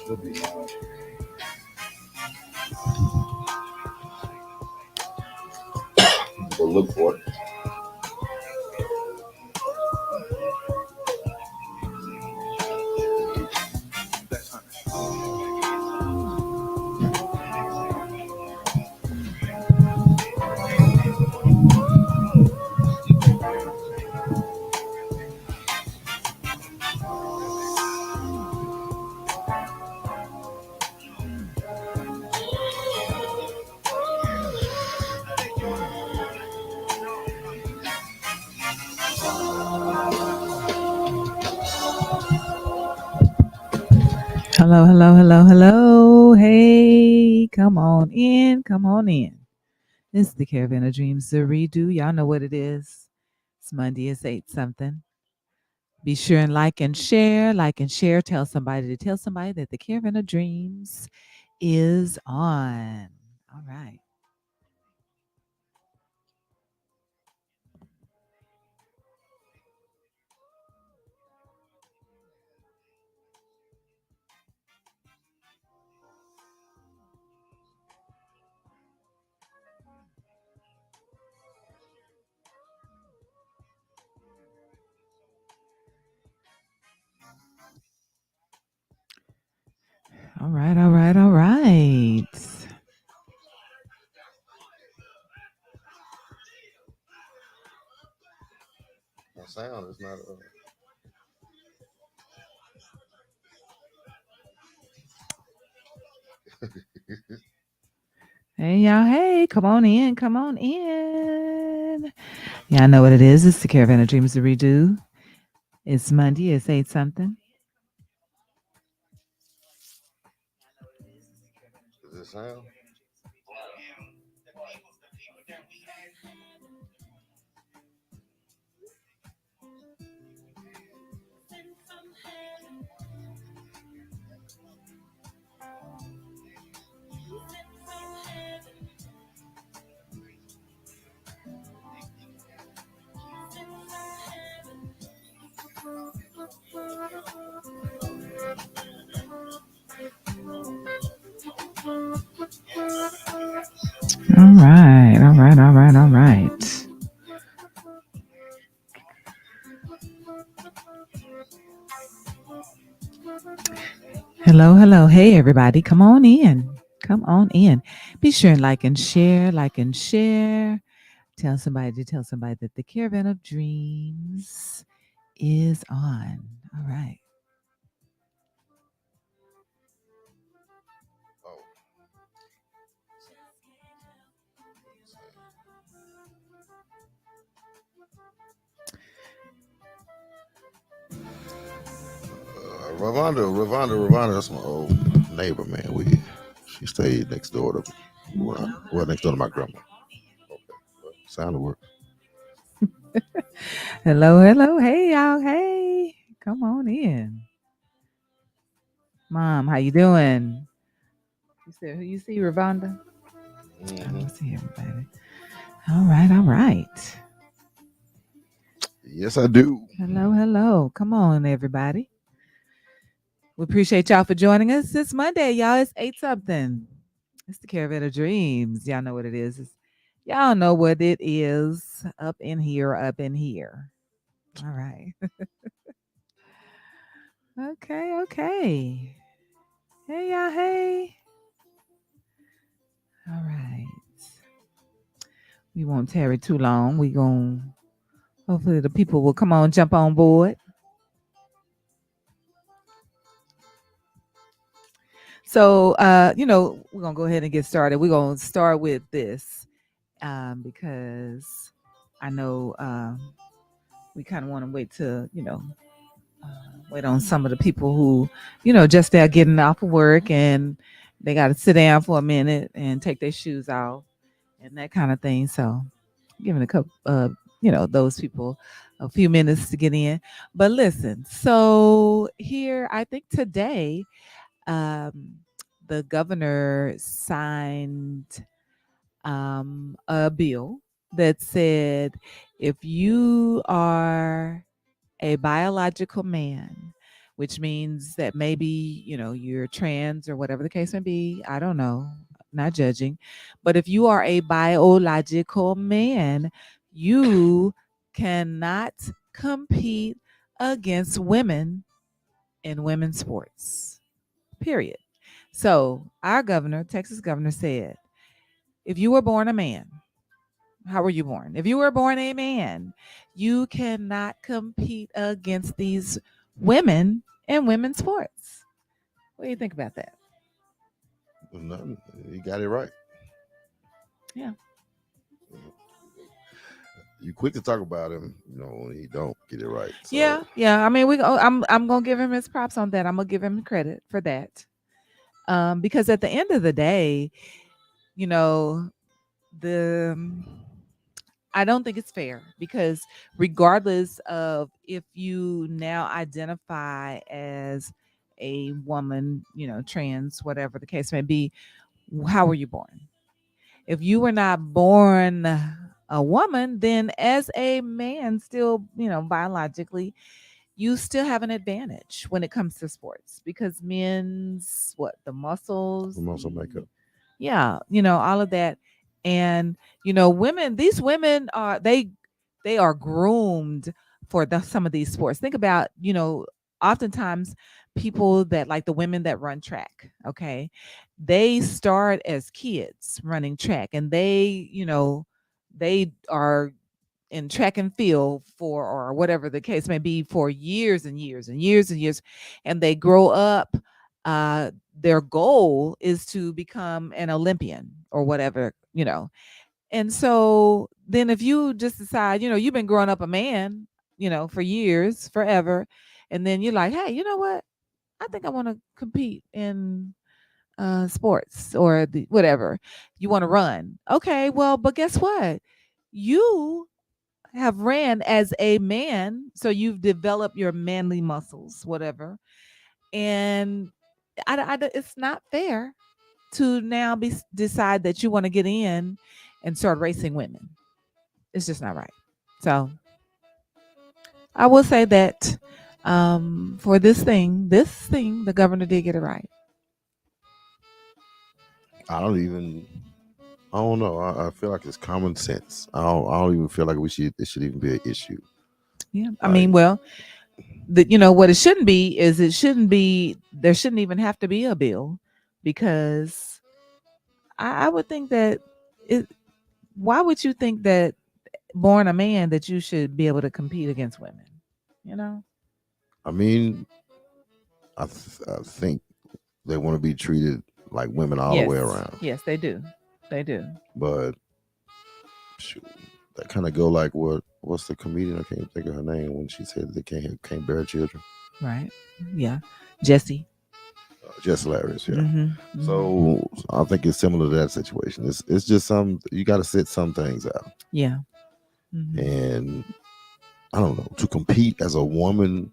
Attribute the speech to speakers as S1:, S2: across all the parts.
S1: Should be live. Go look for it.
S2: Hello, hello, hello, hello. Hey, come on in, come on in. This is the Caravan of Dreams, the redo. Y'all know what it is. It's Monday, it's 8 something. Be sure and like and share, like and share. Tell somebody to tell somebody that the Caravan of Dreams is on. All right. All right, all right, all right.
S1: My sound is not.
S2: Hey, y'all. Hey, come on in, come on in. Y'all know what it is. It's the Caravan of Dreams, the redo. It's Monday, it's 8 something.
S1: Does it sound?
S2: All right, all right, all right, all right. Hello, hello. Hey, everybody. Come on in. Come on in. Be sure and like and share, like and share. Tell somebody to tell somebody that the Caravan of Dreams is on. All right.
S1: Oh. Ravonda, that's my old neighbor, man. She stayed next door to next door to my grandma. Okay, well, sound work.
S2: Hello, hello. Hey, y'all. Hey, come on in. Mom, how you doing? You said who you see, Ravonda? I don't see everybody. All right, all right.
S1: Yes, I do.
S2: Hello, hello. Come on, everybody. We appreciate y'all for joining us. It's Monday, y'all. It's 8 something. It's the Caravan of Dreams. Y'all know what it is. Y'all know what it is up in here, up in here. All right. Okay, okay. Hey, y'all. Hey. All right. We won't tarry too long. We going hopefully the people will come on, jump on board. So, we're going to go ahead and get started. We're going to start with this because I know we kind of want to wait to, wait on some of the people who, just they're getting off of work and they got to sit down for a minute and take their shoes off and that kind of thing. So, giving a couple, those people a few minutes to get in. But listen, so here, I think today, the governor signed a bill that said if you are a biological man which means that maybe, you're trans or whatever the case may be. I don't know, not judging. But if you are a biological man, you cannot compete against women in women's sports, period. So, our governor, Texas governor, said if you were born a man, how were you born? If you were born a man, you cannot compete against these women in women's sports. What do you think about that?
S1: Nothing. He got it right.
S2: Yeah.
S1: You quick to talk about him, when he don't get it right.
S2: Yeah,
S1: So
S2: yeah. I mean, I'm gonna give him his props on that. I'm gonna give him credit for that. Because at the end of the day, you know, the I don't think it's fair because regardless of if you now identify as a woman, trans, whatever the case may be, how were you born? If you were not born a woman, then as a man, still, biologically, you still have an advantage when it comes to sports because men's what the muscles,
S1: the muscle makeup.
S2: yeah, all of that. And women, these women are they are groomed for some of these sports. Think about, oftentimes people that like the women that run track, okay, they start as kids running track and they are in track and field for or whatever the case may be for years and years and years and years, and they grow up, their goal is to become an Olympian or whatever, and so then if you just decide, you've been growing up a man, for years, forever, and then you're like, hey, you know what, I think I want to compete in sports or the whatever, you want to run, okay, well, but guess what, you have ran as a man, so you've developed your manly muscles, whatever. And it's not fair to now decide that you want to get in and start racing women. It's just not right. So I will say that for this thing, the governor did get it right.
S1: I don't even. I don't know. I feel like it's common sense. I don't even feel like it should even be an issue.
S2: Yeah, I
S1: Like
S2: mean, well, what it shouldn't be is there shouldn't even have to be a bill because I would think that it. Why would you think that born a man that you should be able to compete against women? You know?
S1: I mean, I think they want to be treated like women all the way
S2: Yes,
S1: around.
S2: yes, they do, they do.
S1: But shoot, that kind of go like what's the comedian? I can't think of her name when she said they can't bear children.
S2: Right? Yeah, Jesse.
S1: Just hilarious, yeah.
S2: Mm-hmm. Mm-hmm.
S1: So I think it's similar to that situation. It's just some you got to sit some things out,
S2: Yeah. Mm-hmm.
S1: and I don't know to compete as a woman.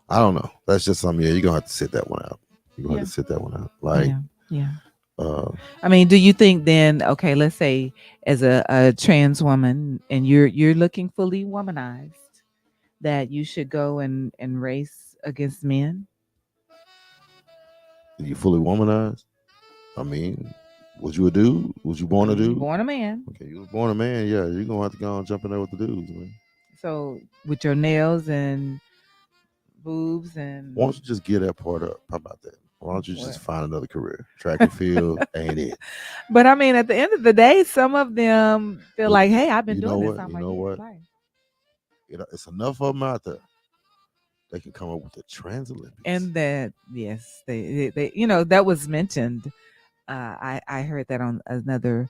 S1: I don't know. That's just something. Yeah, you're gonna have to sit that one out. You're gonna
S2: Yeah.
S1: have to sit that one out. Like,
S2: Yeah. Yeah.
S1: uh,
S2: I mean, do you think then? Okay, let's say as a trans woman, and you're looking fully womanized, that you should go and race against men.
S1: you fully womanized. I mean, was you a dude? Was you
S2: I
S1: born a
S2: mean, you're
S1: dude?
S2: born a man,
S1: Okay, you was born a man. Yeah, you're gonna have to go and jump in there with the dudes, man.
S2: so with your nails and boobs
S1: Why
S2: and
S1: don't you just get that part up? How about that? Why don't you just
S2: what?
S1: find another career? Track and field ain't it.
S2: But I mean, at the end of the day, some of them feel
S1: But
S2: like, "Hey, I've been
S1: you know
S2: doing this
S1: what?
S2: all
S1: You
S2: my
S1: know what?
S2: life."
S1: It's enough of them out there. They can come up with the Trans Olympics.
S2: And that, yes, they that was mentioned. I heard that on another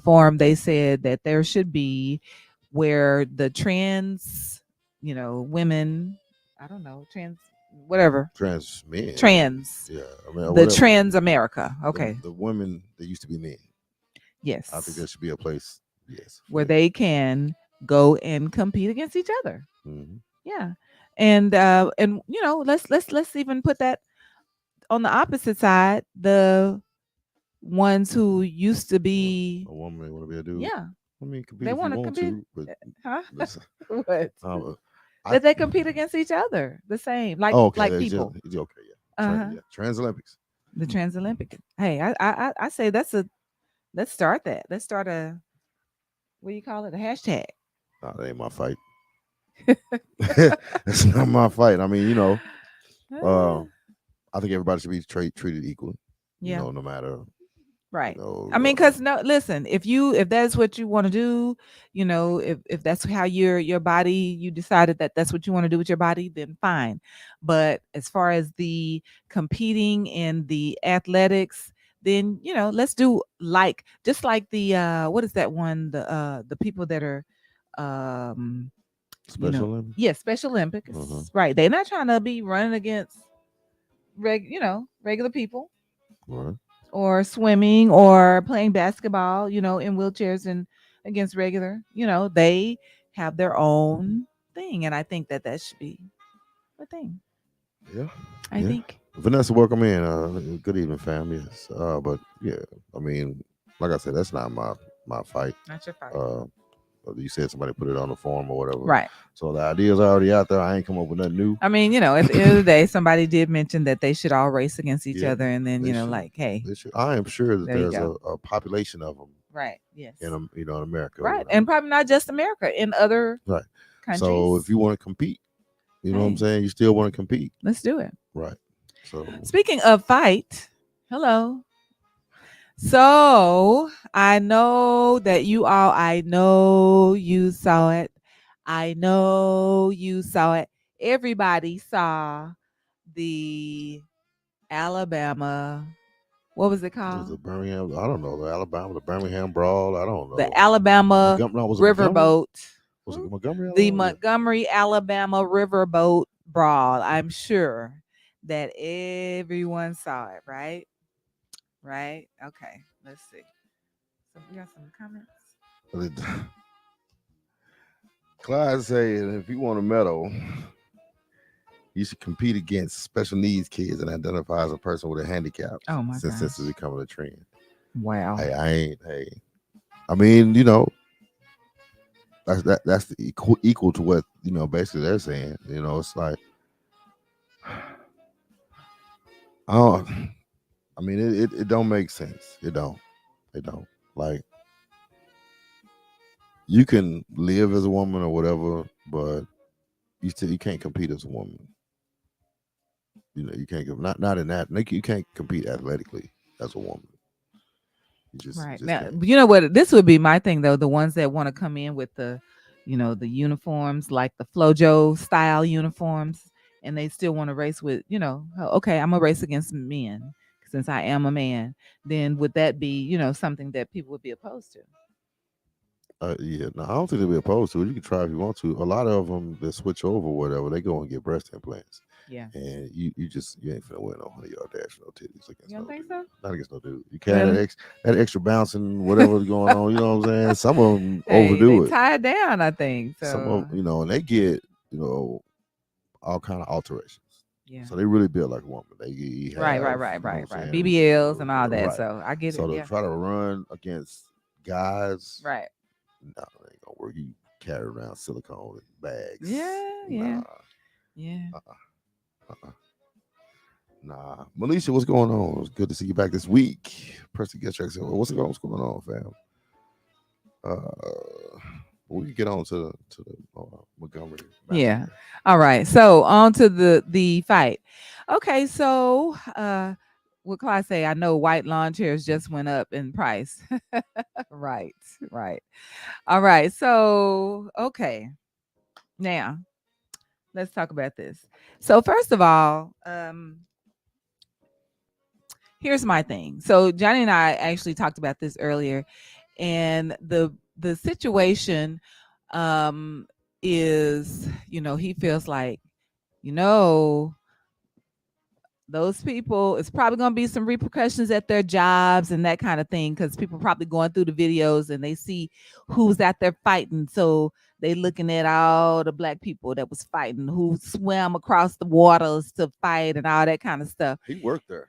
S2: forum. They said that there should be where the trans, women, I don't know, trans, whatever,
S1: Trans men.
S2: trans,
S1: Yeah, I mean
S2: the
S1: whatever.
S2: trans America.
S1: The,
S2: Okay,
S1: the women that used to be men. I think there
S2: yes,
S1: should be a place. Yes, for
S2: where
S1: them.
S2: they can go and compete against each other.
S1: Mm-hmm.
S2: Yeah, and let's even put that on the opposite side. The ones who used to be,
S1: A woman want to be a dude.
S2: yeah,
S1: I mean, compete
S2: they
S1: if you
S2: want to
S1: want
S2: compete.
S1: to, but
S2: Huh?
S1: let's,
S2: What?
S1: uh, I
S2: that they compete against each other the same,
S1: oh, okay,
S2: like
S1: that's just
S2: people.
S1: it's okay, yeah.
S2: Uh-huh.
S1: Yeah, Trans Olympics.
S2: The Trans Olympic. Hey, I say that's a let's start that. Let's start a what do you call it? A hashtag.
S1: No, that ain't my fight. That's not my fight. I mean, uh, I think everybody should be treated equally.
S2: Yeah.
S1: No matter you
S2: Right.
S1: know.
S2: I mean, cause no, listen. If that's what you want to do, if that's how your body, you decided that that's what you want to do with your body, then fine. But as far as the competing in the athletics, then let's do like just like the what is that one the people that are um
S1: Special Olympics.
S2: yeah, Special
S1: Uh-huh.
S2: Olympics, right? They're not trying to be running against regular people
S1: Right.
S2: or swimming or playing basketball, in wheelchairs and against regular, they have their own thing. And I think that that should be a thing.
S1: Yeah.
S2: I
S1: Yeah.
S2: think.
S1: Vanessa, welcome in. Good evening, fam. Yes. But yeah, I mean, like I said, that's not my fight.
S2: Not your fight.
S1: Uh, you said somebody put it on the forum or whatever.
S2: Right.
S1: So the idea's already out there. I ain't come up with nothing new.
S2: I mean, at the end of the day, somebody did mention that they should all race against each
S1: Yeah,
S2: other. And then,
S1: they should.
S2: like, hey,
S1: They should. I am sure that
S2: there you
S1: there's
S2: go.
S1: a population of them
S2: Right. Yes.
S1: in America.
S2: Right. And probably not just America, in other
S1: Right.
S2: countries.
S1: So if you want to compete, you know what I'm
S2: Hey.
S1: saying? You still want to compete.
S2: Let's do it.
S1: Right. So
S2: Speaking of fight, hello. So I know that I know you saw it. I know you saw it. Everybody saw the Alabama, what was it
S1: was
S2: called?
S1: it Birmingham? I don't know. The Alabama, the Birmingham brawl. I don't
S2: The
S1: know.
S2: Alabama
S1: No, was it Montgomery?
S2: riverboat.
S1: Was it Montgomery,
S2: The
S1: Alabama? Yeah.
S2: Montgomery, Alabama riverboat brawl. I'm sure that everyone saw it, right? Right? Okay. Let's see. So we got some comments.
S1: Clyde saying if you want a medal, you should compete against special needs kids and identify as a person with a handicap.
S2: Oh my
S1: since
S2: gosh.
S1: this is becoming a trend.
S2: Wow.
S1: Hey, I ain't. Hey, I mean, that's the equal to what basically they're saying. It's like I don't. I mean, it don't make sense. It don't. It don't. Like you can live as a woman or whatever, but you can't compete as a woman. You can't not in that. You can't compete athletically as a woman.
S2: Right.
S1: You just
S2: Now,
S1: can't.
S2: you know what? This would be my thing though. The ones that want to come in with the uniforms, like the Flojo style uniforms, and they still want to race with, okay, I'm gonna race against men since I am a man. Then would that be, something that people would be opposed to?
S1: Yeah, no, I don't think they'll be opposed to it. You can try if you want to. A lot of them that switch over, whatever, they go and get breast implants.
S2: Yeah.
S1: And you ain't finna win no 100-yard dash, no titties against
S2: You don't
S1: no
S2: think
S1: dude.
S2: so?
S1: Not against no dude. You can't
S2: Really?
S1: that extra bouncing, whatever's going on. You know what I'm saying? Some of them
S2: Hey,
S1: overdo
S2: they
S1: it.
S2: tie it down, I think.
S1: Some
S2: So
S1: of and they get all kind of alterations.
S2: yeah.
S1: So they really build like a woman. They have,
S2: Right.
S1: you know what I'm saying,
S2: BBLs and all that.
S1: right.
S2: So I get
S1: So
S2: it.
S1: to
S2: Yeah.
S1: try to run against guys,
S2: Right.
S1: no, it ain't gonna work. You carry around silicone and bags.
S2: Yeah. Yeah.
S1: Nah.
S2: Yeah.
S1: Uh-uh. Nah. Melisha, what's going on? It's good to see you back this week. Press the guest track. What's going on, fam? We can get on to the Montgomery.
S2: Yeah. All right. So on to the fight. Okay. So what Clyde say? I know white lawn chairs just went up in price. Right. Right. All right. So okay. Now let's talk about this. So first of all, here's my thing. So Johnny and I actually talked about this earlier, and the situation is, he feels like, you know, those people, it's probably going to be some repercussions at their jobs and that kind of thing, because people are probably going through the videos and they see who's out there fighting. So they looking at all the black people that was fighting, who swam across the waters to fight and all that kind of stuff.
S1: He worked there.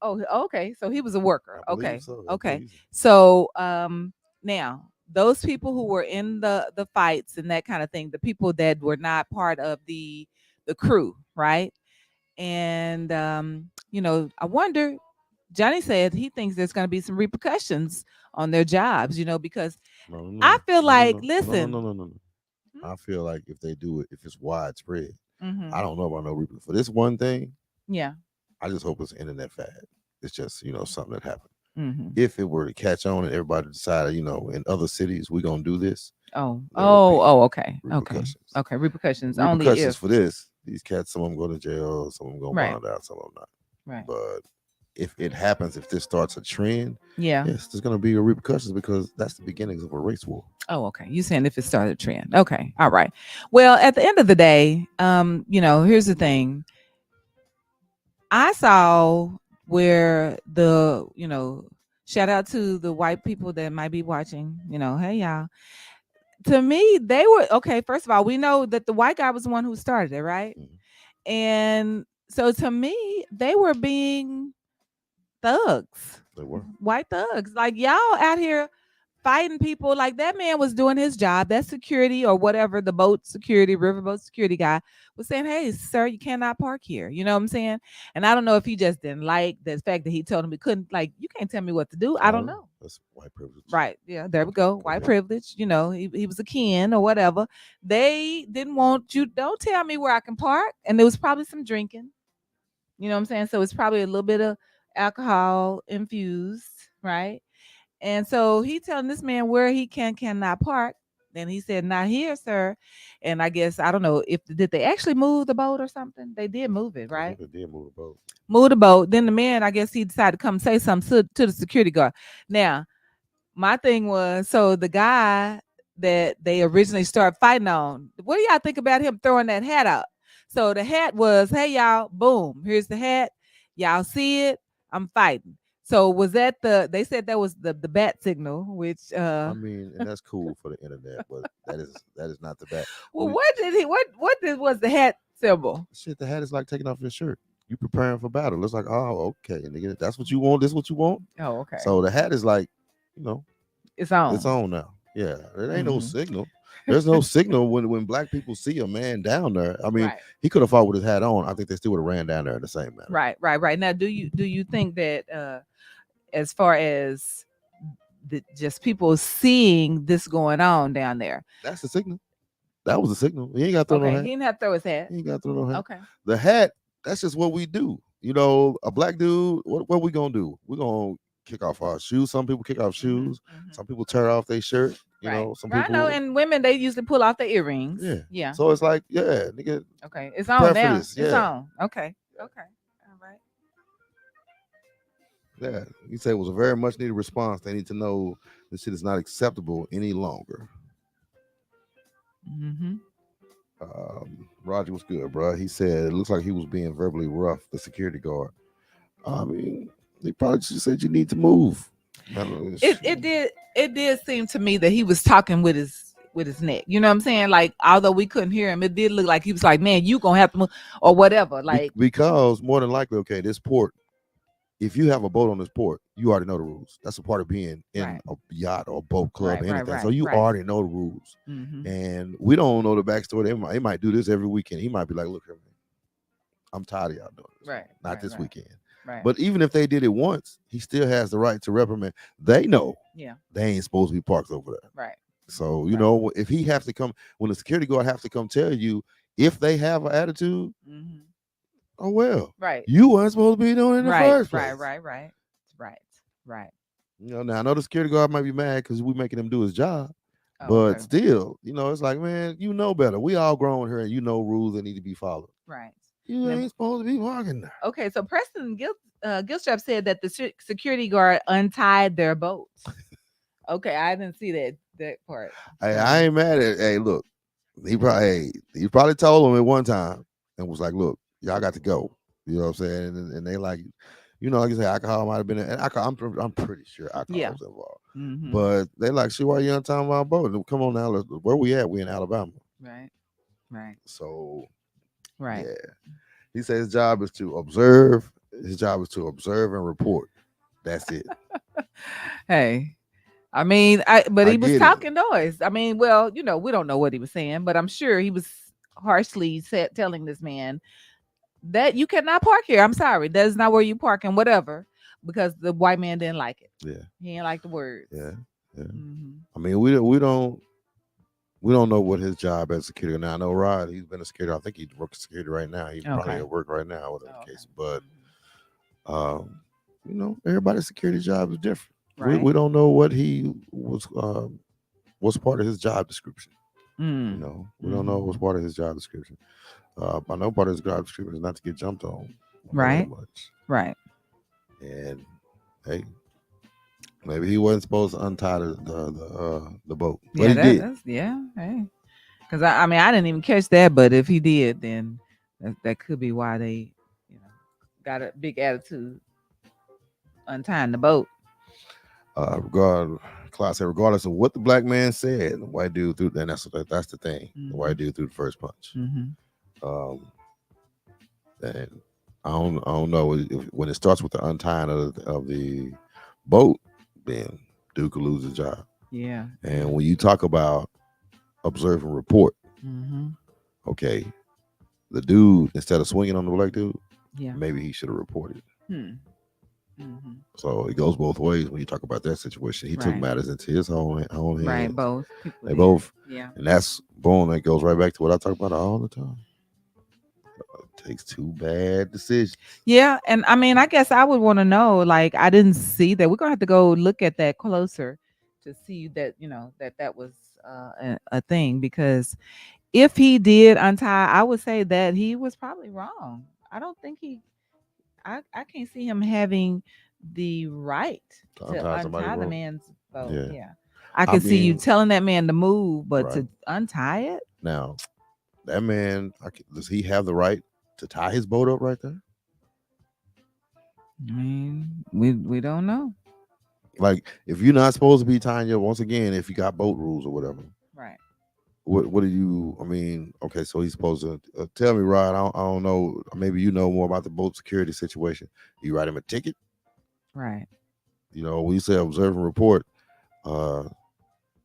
S2: Okay. So he was a worker.
S1: I believe
S2: Okay.
S1: so.
S2: Okay. So now those people who were in the fights and that kind of thing, the people that were not part of the crew, right? And I wonder. Johnny said he thinks there's going to be some repercussions on their jobs, because
S1: No,
S2: I
S1: no,
S2: feel
S1: no, no,
S2: like,
S1: no, no, no, no,
S2: listen.
S1: no, no, no. I feel like if they do it, if it's widespread, I
S2: Mm-hmm.
S1: don't know about no replay for this one thing.
S2: Yeah.
S1: I just hope it's internet fad. It's just something that happened.
S2: Mm-hmm.
S1: If it were to catch on and everybody decided, in other cities we're gonna do this,
S2: Oh,
S1: there would
S2: oh,
S1: be
S2: oh, okay. Okay.
S1: repercussions.
S2: Okay. Repercussions only
S1: Repercussions
S2: if.
S1: for this. These cats, some of them go to jail, some of them gonna
S2: Right.
S1: bond out, some of them not.
S2: Right.
S1: But if it happens, if this starts a trend,
S2: Yeah.
S1: yes, there's gonna be a repercussions because that's the beginnings of a race war.
S2: Oh, okay. You saying if it started a trend. Okay. All right. Well, at the end of the day, here's the thing. I saw where shout out to the white people that might be watching, hey y'all. To me, they were okay. First of all, we know that the white guy was the one who started it, right?
S1: Mhm.
S2: And so to me, they were being thugs,
S1: They were.
S2: white thugs. Like y'all out here fighting people. Like that man was doing his job. That security or whatever, the boat security, riverboat security guy was saying, "Hey, sir, you cannot park here." You know what I'm saying? And I don't know if he just didn't like the fact that he told him he couldn't. Like, you can't tell me what to do.
S1: I
S2: I don't
S1: don't know.
S2: know.
S1: That's white privilege.
S2: Right. Yeah, there we go.
S1: Go
S2: White
S1: ahead.
S2: privilege. He was a kin or whatever. They didn't want you. Don't tell me where I can park. And there was probably some drinking. You know what I'm saying? So it's probably a little bit of alcohol infused, right? And so he telling this man where he cannot park. And he said, "Not here, sir." And I guess I don't know if did they actually move the boat or something. They did move it,
S1: I think
S2: right?
S1: they did move the boat.
S2: Move the boat. Then the man, I guess he decided to come say something to the security guard. Now, my thing was, so the guy that they originally started fighting on, what do y'all think about him throwing that hat out? So the hat was, "Hey y'all, boom, here's the hat. Y'all see it? I'm fighting." So was that they said that was the bat signal, which
S1: I mean, and that's cool for the internet, but that is not the bad.
S2: well, was the hat symbol?
S1: Shit, the hat is like taking off your shirt. You preparing for battle. It's like, oh, okay, nigga, that's what you want. This is what you want.
S2: Oh, okay.
S1: So the hat is like, you know,
S2: It's on.
S1: it's on now. Yeah, there ain't no
S2: Mhm.
S1: signal. There's no signal when black people see a man down there. I mean,
S2: Right.
S1: he could have fought with his hat on. I think they still would have ran down there in the same manner.
S2: Right. Now, do you think that as far as just people seeing this going on down there?
S1: That's the signal. That was the signal. He ain't got to throw no
S2: Okay,
S1: hat.
S2: he didn't have to throw his hat.
S1: He ain't got to throw no hat.
S2: Okay.
S1: The hat, that's just what we do. A black dude, what we gonna do? We're gonna kick off our shoes. Some people kick off shoes. Some people tear off their shirt.
S2: Right.
S1: Some
S2: Right. I know.
S1: people,
S2: And women, they usually pull off their earrings.
S1: yeah.
S2: Yeah.
S1: So it's like, yeah, nigga,
S2: Okay. It's
S1: prepare
S2: on
S1: for
S2: now.
S1: this.
S2: It's
S1: Yeah.
S2: on. Okay. Okay. All right.
S1: Yeah. He said it was a very much needed response. They need to know this shit is not acceptable any longer.
S2: Mm-hmm.
S1: Roger was good, bro. He said it looks like he was being verbally rough, the security guard. I mean, he probably just said you need to move.
S2: It did seem to me that he was talking with his neck. You know what I'm saying? Like, although we couldn't hear him, it did look like he was like, "Man, you gonna have to move," or whatever. Like,
S1: because more than likely, okay, this port, if you have a boat on this port, you already know the rules. That's a part of being in
S2: right,
S1: a yacht or boat club or anything. So you
S2: right.
S1: already know the rules.
S2: Mm-hmm.
S1: And we don't know the backstory. They might do this every weekend. He might be like, look, I'm tired of y'all doing this.
S2: Right.
S1: Not this weekend.
S2: Right.
S1: But even if they did it once, he still has the right to reprimand. They know
S2: Yeah.
S1: they ain't supposed to be parked over there.
S2: Right.
S1: So, if he has to come, when the security guard have to come tell you if they have an attitude,
S2: Mm-hmm.
S1: oh, well,
S2: Right.
S1: you weren't supposed to be doing it in the first place.
S2: Right.
S1: Now I know the security guard might be mad because we making him do his job,
S2: Oh,
S1: but
S2: okay.
S1: still, it's like, man, you know better. We all grown here, and you know rules that need to be followed.
S2: Right.
S1: You ain't supposed to be walking there.
S2: Okay, so Preston Gilstrap said that the security guard untied their boat. Okay, I didn't see that part.
S1: Hey, I ain't mad at. Hey, look, he probably told him at one time and was like, look, y'all got to go. You know what I'm saying? And they like, like you say, alcohol might have been. And alcohol, I'm pretty sure alcohol was involved.
S2: Mm-hmm.
S1: But they like, shit, why you untying my boat? Come on now, where we at? We in Alabama.
S2: Right.
S1: So,
S2: Right.
S1: yeah. He said his job is to observe. His job is to observe and report. That's it.
S2: Hey, I mean, but
S1: I
S2: he was
S1: get it.
S2: talking noise. I mean, well, we don't know what he was saying, but I'm sure he was harshly telling this man that you cannot park here. I'm sorry, that is not where you park and whatever, because the white man didn't like it.
S1: Yeah.
S2: He didn't like the words.
S1: Yeah. Yeah.
S2: Mm-hmm.
S1: I mean, we don't know what his job as security. Now I know Rod, he's been a security. I think he's working security right now. He's probably at work right now, whatever the case. But everybody's security job is different. Right. We don't know what he was what's part of his job description. We don't know what's part of his job description. I know part of his job description is not to get jumped on.
S2: Right. Right.
S1: And hey, maybe he wasn't supposed to untie the boat, but he did.
S2: Hey, because I mean I didn't even catch that, but if he did, then that could be why they, got a big attitude untying the boat.
S1: Regardless of what the black man said, the white dude threw. And that's the thing. Mm-hmm. The white dude threw the first punch. Mm-hmm. And I don't know when it starts with the untying of the boat, then dude could lose his job.
S2: Yeah.
S1: And when you talk about observe and report, okay, the dude, instead of swinging on the black dude, maybe he should have reported. So it goes both ways when you talk about that situation. He took matters into his own hands.
S2: Right, both.
S1: They both.
S2: Yeah.
S1: And that's boom. That goes right back to what I talk about all the time. It takes two bad decisions.
S2: Yeah, and I mean, I guess I would want to know. Like, I didn't see that. We're gonna have to go look at that closer to see that that was a thing. Because if he did untie, I would say that he was probably wrong. I don't think I can't see him having the right to untie the man's boat. Yeah. I can see you telling that man to move, but to untie it?
S1: Now, that man, does he have the right to tie his boat up right there?
S2: I mean, we don't know.
S1: Like, if you're not supposed to be tying your, once again, if you got boat rules or whatever.
S2: Right.
S1: What do you, I mean, okay, so he's supposed to tell me, Rod, I don't know, maybe you know more about the boat security situation. You write him a ticket?
S2: Right.
S1: When you say observe and report, do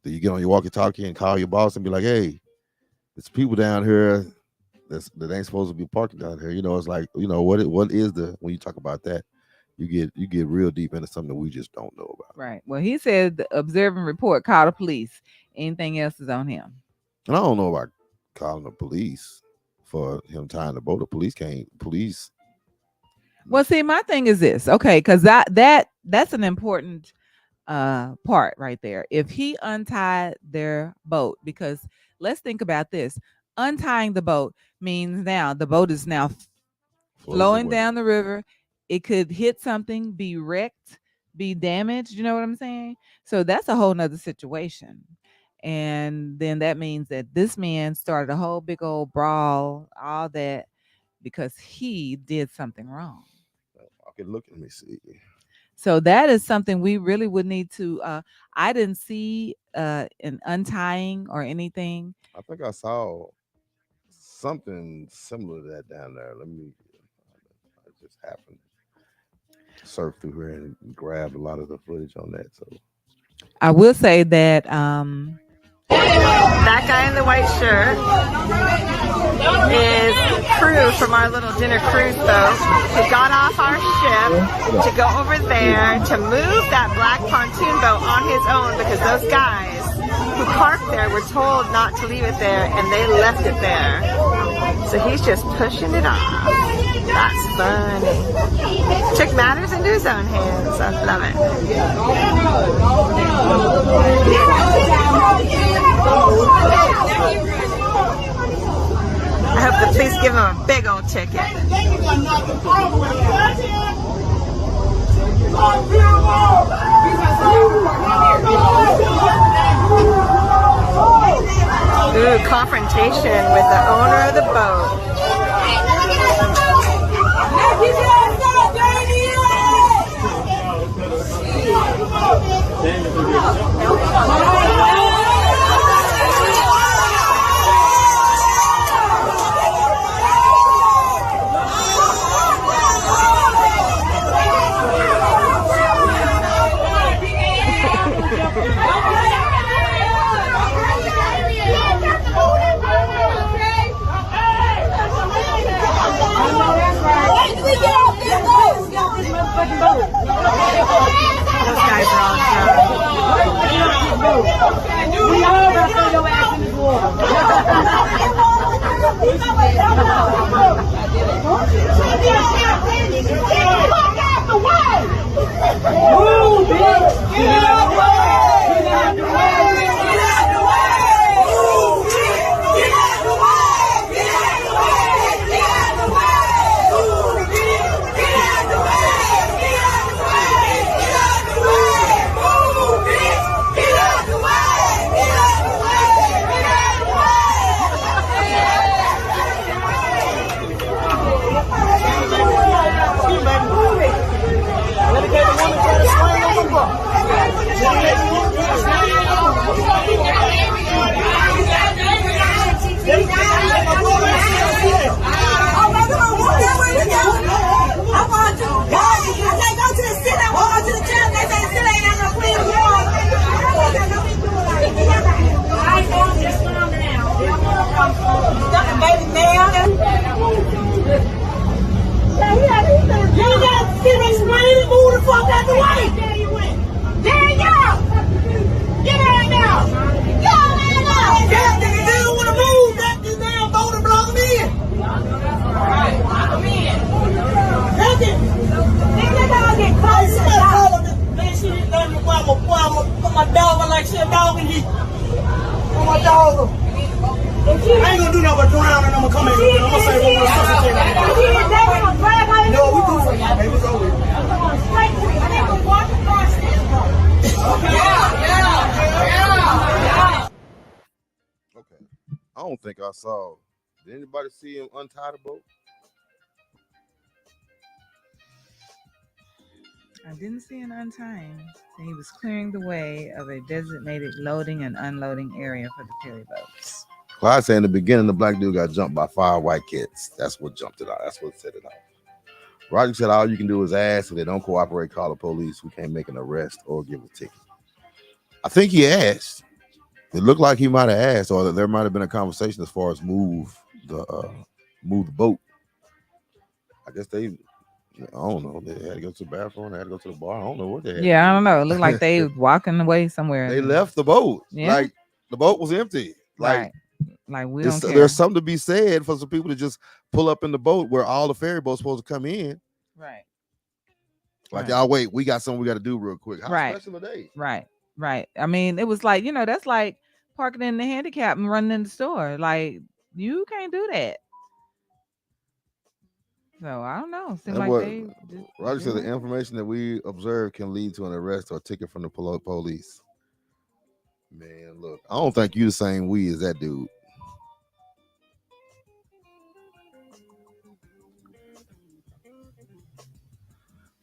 S1: you get on your walkie-talkie and call your boss and be like, hey, there's people down here that ain't supposed to be parking down here. It's like, what is when you talk about that, you get real deep into something that we just don't know about.
S2: Right. Well, he said observe and report, call the police. Anything else is on him. And
S1: I don't know about calling the police for him tying the boat. The police.
S2: Well, see, my thing is this, okay, because that's an important part right there. If he untied their boat, because let's think about this. Untying the boat means now the boat is now flowing down the river. It could hit something, be wrecked, be damaged. You know what I'm saying? So that's a whole nother situation. And then that means that this man started a whole big old brawl, all that, because he did something wrong.
S1: I can look, let me see.
S2: So that is something we really would need to, I didn't see an untying or anything.
S1: I think I saw something similar to that down there. I just happened to surf through here and grab a lot of the footage on that. So
S2: I will say that
S3: that guy in the white shirt is crew from our little dinner cruise boat who got off our ship to go over there to move that black pontoon boat on his own, because those guys who parked there were told not to leave it there and they left it there. So he's just pushing it off. That's funny. Took matters into his own hands. I love it. I hope the police give him a big old ticket. Ooh, confrontation with the owner of the boat.
S1: I don't think I saw. Did anybody see him untie the boat?
S2: I didn't see an untying. He was clearing the way of a designated loading and unloading area for the ferry boats.
S1: Well, I say in the beginning, the black dude got jumped by 5 white kids. That's what jumped it out. That's what set it off. Roger said all you can do is ask. If they don't cooperate, call the police. We can't make an arrest or give a ticket. I think he asked. It looked like he might have asked, or that there might have been a conversation as far as move the boat. I guess they, I don't know. They had to go to the bathroom. They had to go to the bar. I don't know what they had.
S2: Yeah, I don't know. It looked like they walking away somewhere.
S1: They left the boat.
S2: Yeah.
S1: Like the boat was empty.
S2: Like we don't care.
S1: There's something to be said for some people to just pull up in the boat where all the ferry boats supposed to come in.
S2: Right.
S1: Like y'all wait, we got something we got to do real quick. How special are they?
S2: Right. I mean, it was like, that's like parking in the handicap and running in the store. Like, you can't do that. So I don't know. Seems like they
S1: Roger said the information that we observe can lead to an arrest or a ticket from the police. Man, look, I don't think you the same we as that dude.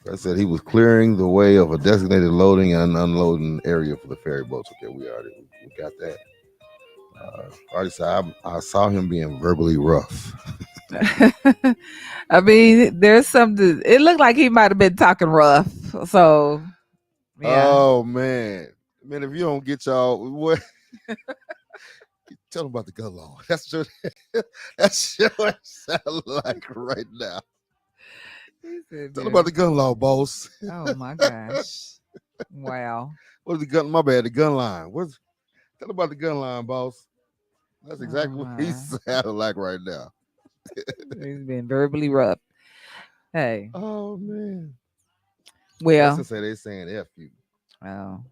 S1: I said he was clearing the way of a designated loading and unloading area for the ferry boats. Okay, we got that. Already said I saw him being verbally rough.
S2: I mean, there's something. It looked like he might have been talking rough. So, yeah.
S1: Oh man, if you don't get y'all, what? Tell them about the gun law. That's what it sounds like right now. Tell them about the gun law, boss.
S2: Oh my gosh! Wow.
S1: What's the gun? My bad. The gun line. Tell them about the gun line, boss. That's exactly what he sounded like right now.
S2: He's been verbally rough. Hey.
S1: Oh man.
S2: Well,
S1: let's say they saying F you.
S2: Oh,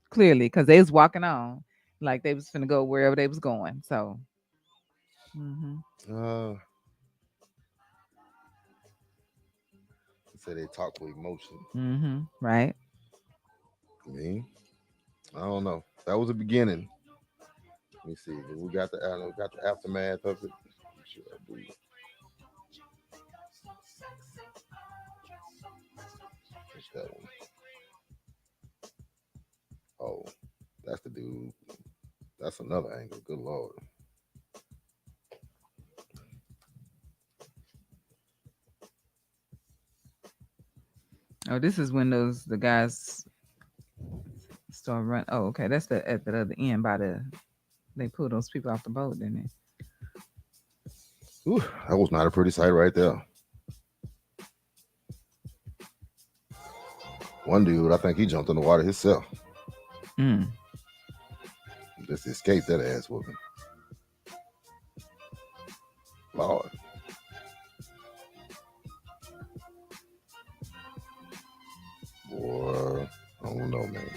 S2: clearly, because they was walking on like they was finna go wherever they was going. So.
S1: Say they talk with emotion.
S2: Right.
S1: I mean, I don't know. That was the beginning. Let me see. We got the aftermath of it. Sure I do. What's that one? Oh, that's the dude. That's another angle. Good Lord.
S2: Oh, this is when the guys start running. Oh, okay. That's at the other end they pulled those people off the boat, didn't they?
S1: Ooh, that was not a pretty sight right there. One dude, I think he jumped in the water himself. Just escaped that ass whooping. Lord. Boy, I don't know, man.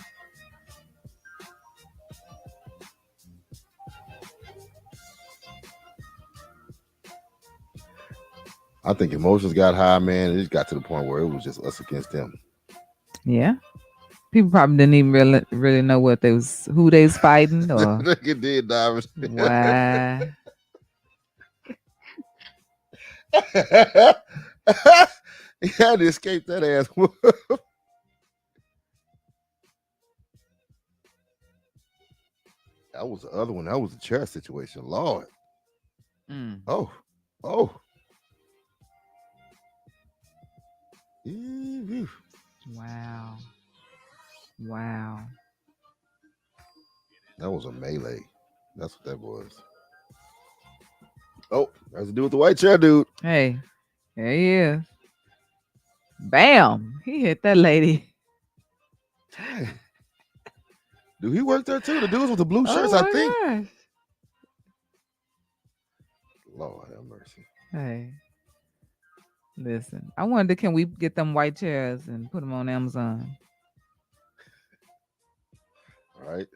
S1: I think emotions got high, man. It just got to the point where it was just us against them.
S2: Yeah. People probably didn't even really know what they was who they was fighting or
S1: Nigga did, Diamond.
S2: why.
S1: He had to escape that ass. That was the other one. That was the chair situation. Lord.
S2: Mm.
S1: Oh. Ew.
S2: Wow.
S1: That was a melee. That's what that was. Oh, has to do with the white chair, dude.
S2: Hey, there he is. Bam! He hit that lady.
S1: Dang. Do he work there too? The dudes with the blue shirts,
S2: Oh
S1: I
S2: my
S1: think.
S2: gosh.
S1: Lord have mercy.
S2: Hey, listen. I wonder, can we get them white chairs and put them on Amazon?
S1: All right.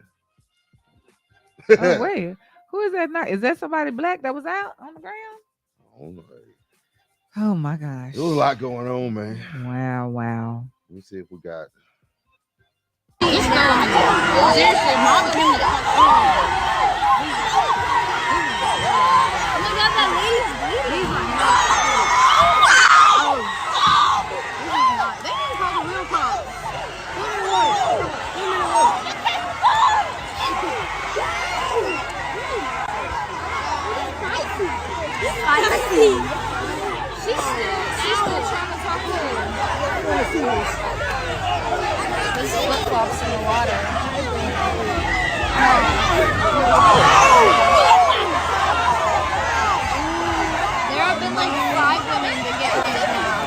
S2: Oh wait, who is that? Not is that somebody black that was out on the ground?
S1: Oh, no.
S2: Oh my gosh.
S1: There was a lot going on, man.
S2: Wow.
S1: Let me see if we got.
S4: Seriously, mom him to fuck Oh my god, that lady's bleeding. They didn't call the real cops. Spicy. She's still trying to talk to her. There's flip-flops in the water. There have been like 5 women to get hit now.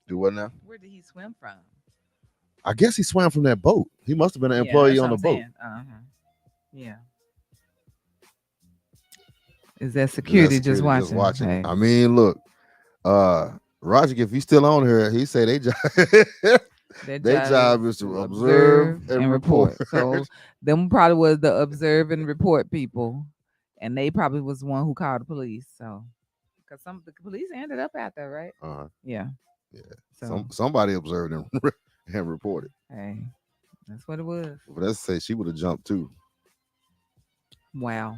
S1: Do what now?
S2: Where did he swim from?
S1: I guess he swam from that boat. He must have been an employee on the boat.
S2: Yeah. Is that security just watching? Hey.
S1: I mean, look, Roger, if he's still on here, he say they job their job is to observe and report.
S2: So them probably was the observe and report people, and they probably was the one who called the police. So because the police ended up out there, right? Yeah.
S1: So somebody observed and and reported.
S2: Hey, that's what it was.
S1: But let's say she would have jumped too.
S2: Wow.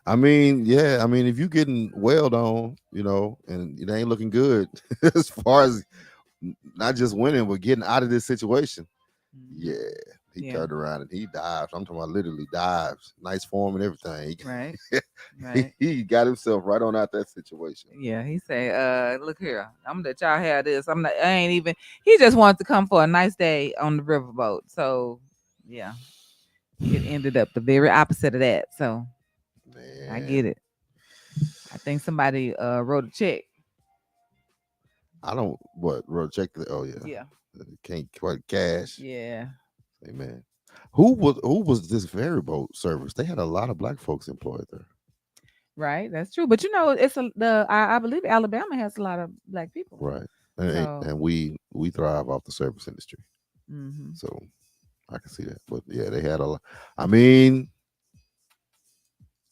S1: I mean, yeah. I mean, if you getting wailed on, and it ain't looking good as far as not just winning, but getting out of this situation. Yeah, he turned around and he dives. I'm talking about literally dives. Nice form and everything.
S2: Right.
S1: He got himself right on out that situation.
S2: Yeah, he said, look here, I'm gonna let y'all have this. He just wanted to come for a nice day on the riverboat. So yeah, it ended up the very opposite of that. So man, I get it. I think somebody wrote a check.
S1: I don't wrote a check. Yeah. Can't quite cash.
S2: Yeah.
S1: Amen. Who was this ferry boat service? They had a lot of black folks employed there.
S2: Right, that's true. But it's I believe Alabama has a lot of black people.
S1: Right, and we thrive off the service industry.
S2: Mm-hmm.
S1: So I can see that. But yeah, they had a lot. I mean,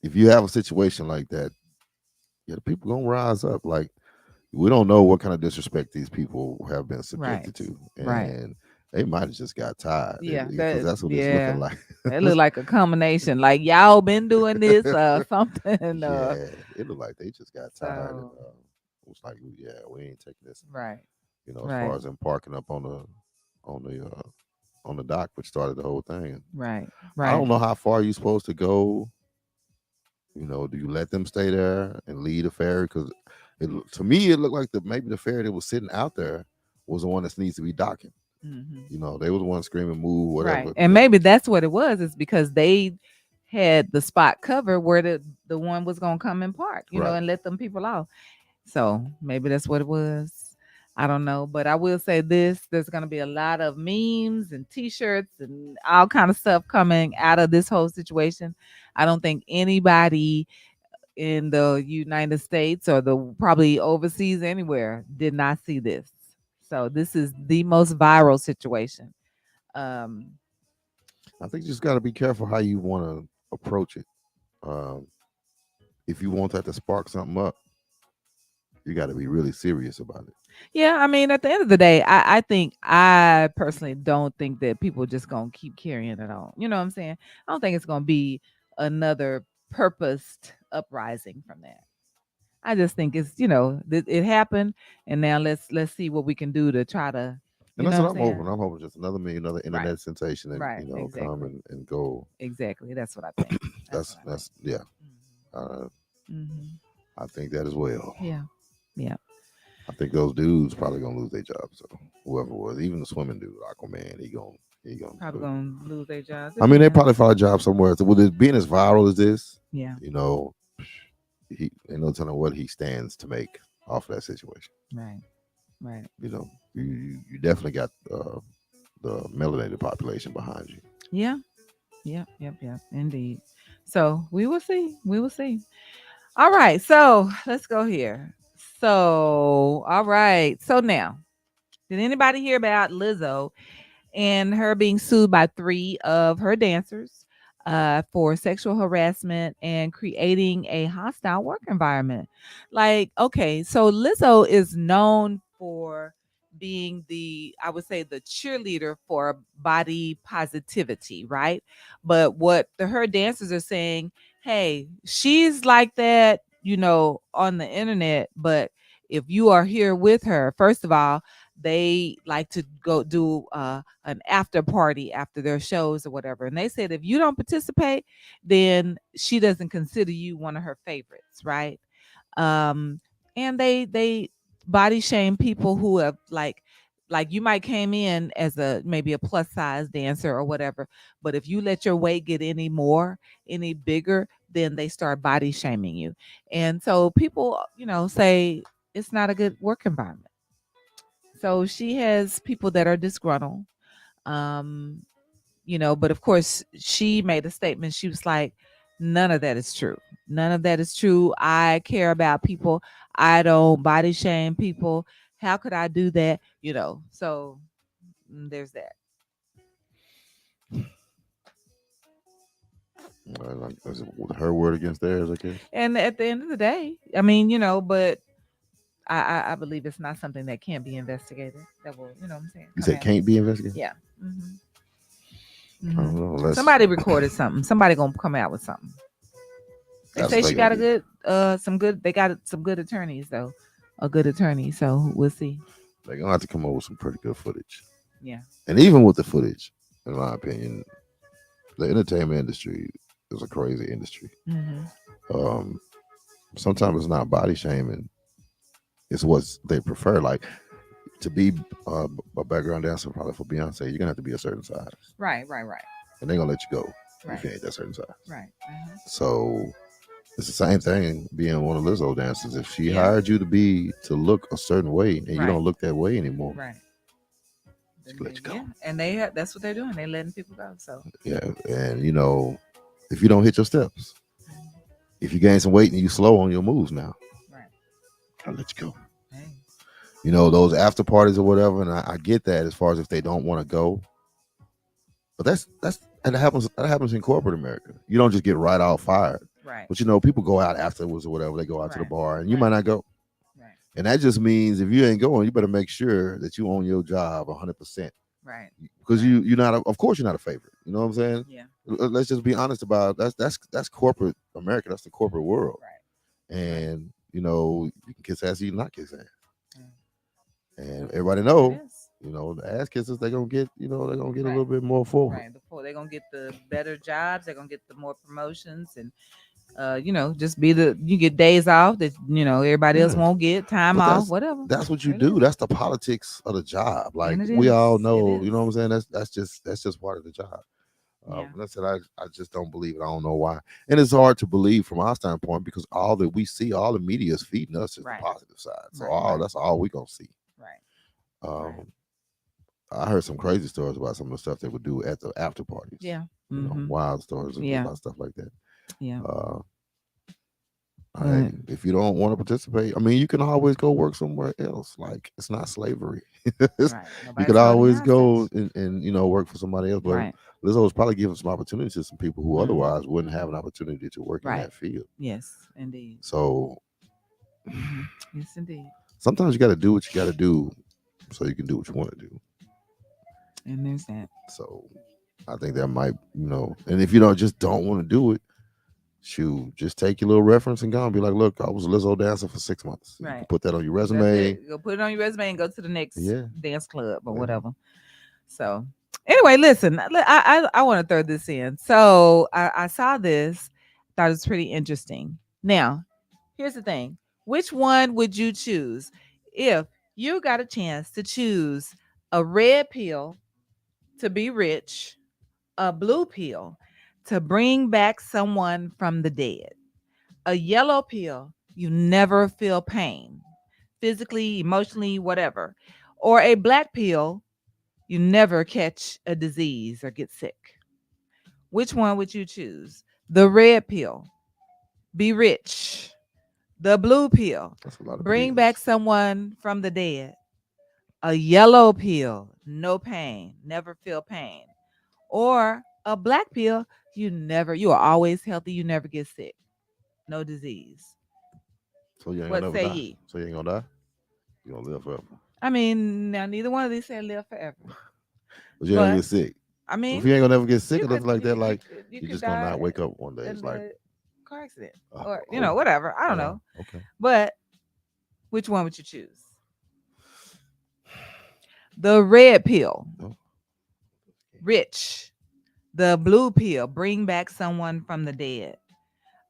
S1: if you have a situation like that, the people gonna rise up. Like, we don't know what kind of disrespect these people have been subjected to, and they might have just got tired.
S2: Yeah,
S1: because that's what it's looking like.
S2: It looked like a combination. Like, y'all been doing this or something.
S1: Yeah, it looked like they just got tired. And, it was like, yeah, we ain't taking this.
S2: Right.
S1: As far as them parking up on the dock, which started the whole thing.
S2: Right.
S1: I don't know how far you're supposed to go. Do you let them stay there and lead the ferry? Because to me, it looked like maybe the ferry that was sitting out there was the one that needs to be docking.
S2: Mm-hmm.
S1: They were the ones screaming, move, whatever.
S2: Right. And maybe that's what it was. It's because they had the spot covered where the one was gonna come and park,
S1: Right.
S2: and let them people off. So maybe that's what it was. I don't know, but I will say this: there's gonna be a lot of memes and T-shirts and all kind of stuff coming out of this whole situation. I don't think anybody in the United States or the probably overseas anywhere did not see this. So this is the most viral situation. Um,
S1: I think you just got to be careful how you want to approach it. Um, if you want that to spark something up, you got to be really serious about it.
S2: yeah, I mean, at the end of the day, I personally don't think that people just gonna keep carrying it on. You know what I'm saying? I don't think it's gonna be another purposed uprising from that. I just think it's it happened, and now let's see what we can do to try to,
S1: And
S2: you know
S1: that's
S2: what
S1: what
S2: I'm
S1: I'm
S2: saying?
S1: hoping. I'm hoping just another me, another
S2: Right,
S1: internet sensation, and
S2: right,
S1: come
S2: exactly,
S1: and go.
S2: exactly. That's what I think. That's what I think.
S1: That's yeah. Uh,
S2: Hmm.
S1: I think that as well.
S2: Yeah, yeah,
S1: I think those dudes probably gonna lose their jobs. So whoever it was, even the swimming dude, Aquaman, he gonna
S2: probably
S1: lose.
S2: gonna lose their jobs.
S1: I mean, they
S2: Depends.
S1: probably found a job somewhere. So with it being as viral as this,
S2: Yeah,
S1: you know, he ain't no telling what he stands to make off of that situation.
S2: right, right.
S1: You know, you definitely got the melanated population behind you.
S2: Yeah, yep, yep, yep. Indeed. So we will see. We will see. All right. So let's go here. So, all right. So now, did anybody hear about Lizzo and her being sued by three of her dancers for sexual harassment and creating a hostile work environment? Like, okay, so Lizzo is known for being I would say, the cheerleader for body positivity, right? But what her dancers are saying, hey, she's like that, on the internet, but if you are here with her, first of all, they like to go do an after party after their shows or whatever. And they said if you don't participate, then she doesn't consider you one of her favorites, right? Um, and they body shame people who have like you might came in as a maybe a plus size dancer or whatever, but if you let your weight get any bigger, then they start body shaming you. And so people, say it's not a good work environment. So she has people that are disgruntled. Um, but of course she made a statement. She was like, none of that is true. None of that is true. I care about people. I don't body shame people. How could I do that? So there's that.
S1: Like, is it her word against theirs? I guess.
S2: And at the end of the day, I mean, but I believe it's not something that can't be investigated. That will, what I'm saying,
S1: You
S2: come
S1: said
S2: out.
S1: can't be investigated.
S2: Yeah. Hmm.
S1: I don't know.
S2: Somebody recorded something. Somebody gonna come out with something. They
S1: That's
S2: say
S1: what
S2: she
S1: they gonna
S2: got a
S1: get.
S2: good, they got some good attorneys though, a good attorney. So we'll see.
S1: They're gonna have to come up with some pretty good footage.
S2: Yeah.
S1: And even with the footage, in my opinion, the entertainment industry is a crazy industry.
S2: Hmm.
S1: Um, Sometimes it's not body shaming; it's what they prefer. Like to be a background dancer, probably for Beyonce, you're gonna have to be a certain size,
S2: Right. Right. Right.
S1: and they're gonna let you go
S2: Right.
S1: if you ain't that certain size.
S2: Right.
S1: So it's the same thing being one of Lizzo dancers. If she
S2: Yeah.
S1: hired you to look a certain way, and you
S2: Right.
S1: don't look that way anymore,
S2: Right.
S1: she can let you go.
S2: Yeah. And that's what they're doing. They're letting people go. So
S1: Yeah, and if you don't hit your steps, if you gain some weight and you slow on your moves now,
S2: right.
S1: I'll let you go.
S2: Hey.
S1: Those after parties or whatever, and I get that as far as if they don't want to go, but and that happens in corporate America. You don't just get right out fired,
S2: Right.
S1: but people go out afterwards or whatever. They go out to the
S2: Right.
S1: bar, and you
S2: Right.
S1: might not go,
S2: Right.
S1: and that just means if you ain't going, you better make sure that you own your job 100%.
S2: Right.
S1: Because you're not, of course, you're not a favorite. You know what I'm saying?
S2: Yeah.
S1: Let's just be honest about it. That's corporate America. That's the corporate world.
S2: Right.
S1: And you can kiss ass, you can not kiss ass.
S2: Mm.
S1: And everybody know,
S2: It is.
S1: the ass kisses they're gonna get, they're gonna get a
S2: Right.
S1: little bit more forward.
S2: Right. They're gonna get the better jobs. They're gonna get the more promotions, and just you get days off that everybody else
S1: Yeah.
S2: won't get, time
S1: But
S2: off, whatever.
S1: that's what you
S2: It
S1: do.
S2: is.
S1: That's the politics of the job. Like
S2: And it
S1: we
S2: is.
S1: all
S2: It
S1: know,
S2: is.
S1: you know what I'm saying? That's just part of the job.
S2: Yeah.
S1: And I said, I just don't believe it. I don't know why. And it's hard to believe from our standpoint because all that we see, all the media is feeding us is
S2: Right.
S1: the positive side. So
S2: Right.
S1: that's all we gonna see.
S2: Right. Right.
S1: Um, I heard some crazy stories about some of the stuff they would do at the after parties.
S2: Yeah.
S1: You know, wild stories
S2: Yeah.
S1: about stuff like that.
S2: Yeah.
S1: Hey, if you don't want to participate, I mean, you can always go work somewhere else. Like it's not slavery.
S2: Right.
S1: You
S2: Nobody's
S1: could
S2: holding you
S1: always go
S2: hostage.
S1: and work for somebody else. But
S2: Right.
S1: Lizzo was probably giving some opportunities to some people who
S2: Mhm.
S1: otherwise wouldn't have an opportunity to work in
S2: Right.
S1: that field.
S2: Yes, indeed.
S1: So
S2: Yes, indeed.
S1: sometimes you got to do what you got to do so you can do what you want to do.
S2: And there's that.
S1: So I think that might, and if you don't want to do it, shoot, just take your little reference and go and be like, look, I was a Lizzo dancer for 6 months. You
S2: Right.
S1: can put that on your
S2: That's
S1: resume.
S2: it. Go put it on your resume and go to the next
S1: Yeah.
S2: dance club or
S1: Yeah.
S2: whatever. So anyway, listen, I want to throw this in. So I saw this, thought it was pretty interesting. Now, here's the thing. Which one would you choose if you got a chance to choose a red pill to be rich, a blue pill to bring back someone from the dead, a yellow pill, you never feel pain, physically, emotionally, whatever, or a black pill, you never catch a disease or get sick? Which one would you choose? The red pill, be rich. The blue pill,
S1: That's a lot of
S2: bring
S1: pills.
S2: back someone from the dead. A yellow pill, no pain, never feel pain. Or a black pill, you are always healthy, you never get sick, no disease.
S1: So you ain't
S2: What
S1: gonna
S2: say
S1: never die.
S2: ye?
S1: So you ain't gonna die. You gonna live forever.
S2: I mean, now neither one of these say live forever.
S1: But you ain't gonna
S2: But
S1: get sick.
S2: I
S1: If
S2: mean,
S1: you ain't gonna never get sick
S2: you
S1: or nothing
S2: could
S1: like that, like
S2: you
S1: you're
S2: could
S1: just gonna
S2: die
S1: not wake up one day.
S2: in
S1: It's like,
S2: a car accident
S1: oh,
S2: or
S1: oh,
S2: whatever. I don't know.
S1: Okay.
S2: But which one would you choose? The red pill,
S1: Oh.
S2: rich. The blue pill, bring back someone from the dead.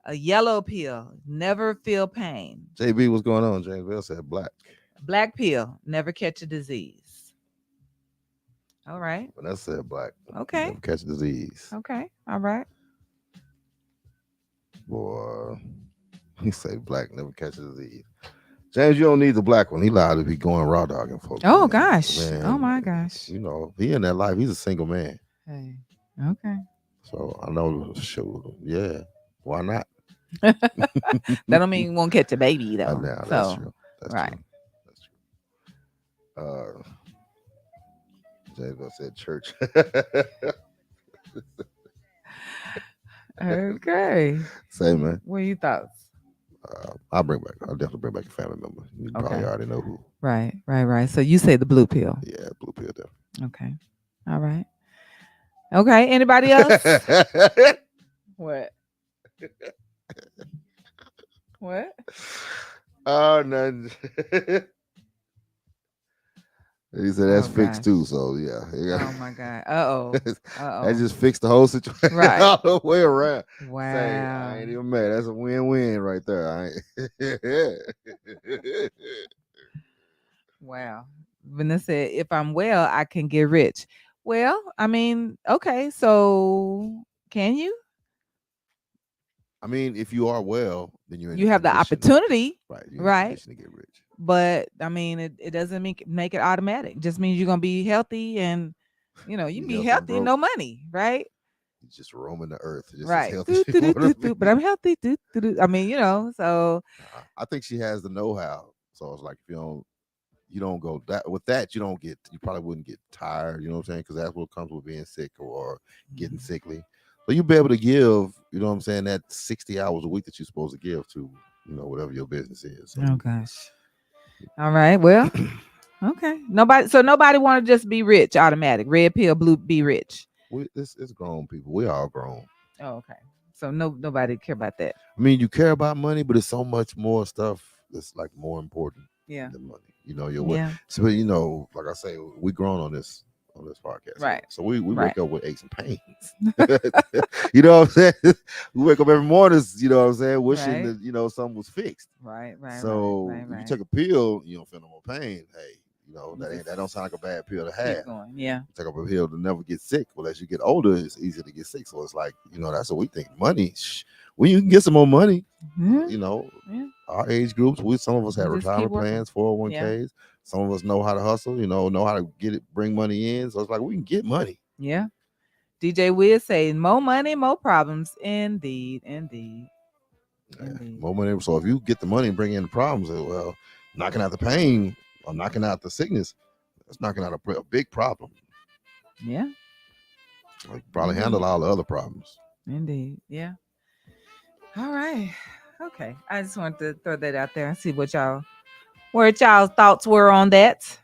S2: A yellow pill, never feel pain.
S1: JB, what's going on? James Bell said black.
S2: Black pill, never catch a disease. All right.
S1: Vanessa said black.
S2: Okay.
S1: Never catch a disease.
S2: Okay. All right.
S1: Boy, he say black, never catch a disease. James, you don't need the black one. He allowed to be going raw dogging folks.
S2: Oh
S1: man.
S2: gosh.
S1: Man,
S2: Oh my gosh.
S1: He in that life. He's a single man.
S2: Hey. Okay.
S1: So I know, shoot, yeah. Why not?
S2: That don't mean you won't catch a baby though.
S1: Now,
S2: so
S1: that's true. That's
S2: right.
S1: true. That's true. James Bell said church.
S2: Okay.
S1: Say, man.
S2: What are your thoughts?
S1: I'll definitely bring back a family member. You probably
S2: Okay.
S1: already know who.
S2: Right. So you say the blue pill.
S1: Yeah, blue pill definitely.
S2: Okay. All right. Okay. Anybody else? What? What?
S1: Oh, no. He said that's fixed
S2: gosh.
S1: too. So yeah.
S2: Oh my God. Uh-oh.
S1: That just fixed the whole situation
S2: Right.
S1: all the way around.
S2: Wow.
S1: Say, I ain't even mad. That's a win-win right there.
S2: Wow. Vanessa said, if I'm well, I can get rich. Well, I mean, okay, so can you?
S1: I mean, if you are well, then you're in
S2: You
S1: a
S2: have the
S1: position-
S2: opportunity,
S1: right? You're in a
S2: right?
S1: position to get rich.
S2: But I mean, it doesn't make it automatic. It just means you're gonna be healthy and you can
S1: Be
S2: be
S1: healthy and
S2: healthy,
S1: broke.
S2: no money, right?
S1: You just roaming the earth, just as
S2: Right.
S1: healthy as you wanna be.
S2: But I'm healthy. I mean, so
S1: I think she has the know-how. So it's like if you don't go that with that, you probably wouldn't get tired, you know what I'm saying? Because that's what comes with being sick or getting sickly. So you'll be able to give, you know what I'm saying, that 60 hours a week that you're supposed to give to, whatever your business is. So,
S2: oh gosh. All right. Well, okay. Nobody want to just be rich automatic. Red pill, blue, be rich.
S1: It's grown people. We all grown.
S2: Oh, okay. So nobody care about that.
S1: I mean, you care about money, but it's so much more stuff that's like more important
S2: Yeah.
S1: than money. Your
S2: Yeah.
S1: so like I say, we grown on this podcast.
S2: Right.
S1: So we
S2: Right.
S1: wake up with aches and pains. You know what I'm saying? We wake up every morning, you know what I'm saying, wishing
S2: Right.
S1: that something was fixed.
S2: Right.
S1: So
S2: right.
S1: if you take a pill, you don't feel no more pain. Hey, That don't sound like a bad pill to
S2: Keep
S1: have.
S2: going. Yeah.
S1: Take up a pill to never get sick. Well, as you get older, it's easier to get sick. So it's like, that's what we think. Money, when you can get some more money,
S2: Mhm. Yeah.
S1: our age groups, some of us have
S2: You just keep
S1: retirement
S2: working.
S1: plans, 401ks. Some of us know how to hustle, know how to get it, bring money in. So it's like we can get money.
S2: Yeah. DJ Wiz saying more money, more problems. Indeed. Indeed.
S1: Yeah,
S2: Indeed.
S1: more money. So if you get the money and bring in the problems, well, knocking out the pain or knocking out the sickness, that's knocking out a big problem.
S2: Yeah.
S1: Like probably handle all the other problems.
S2: Indeed. Yeah. All right. Okay. I just wanted to throw that out there and see what y'all's thoughts were on that.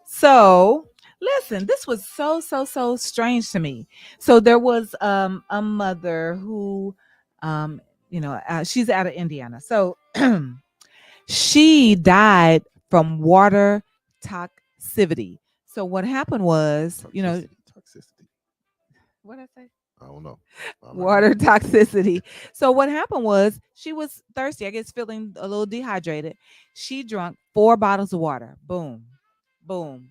S2: So listen, this was so strange to me. So there was a mother who she's out of Indiana. So she died from water toxicity. So what happened was,
S1: Toxicity.
S2: what did I say?
S1: I don't know.
S2: Water toxicity. So what happened was she was thirsty, I guess feeling a little dehydrated. She drank 4 bottles of water. Boom, boom,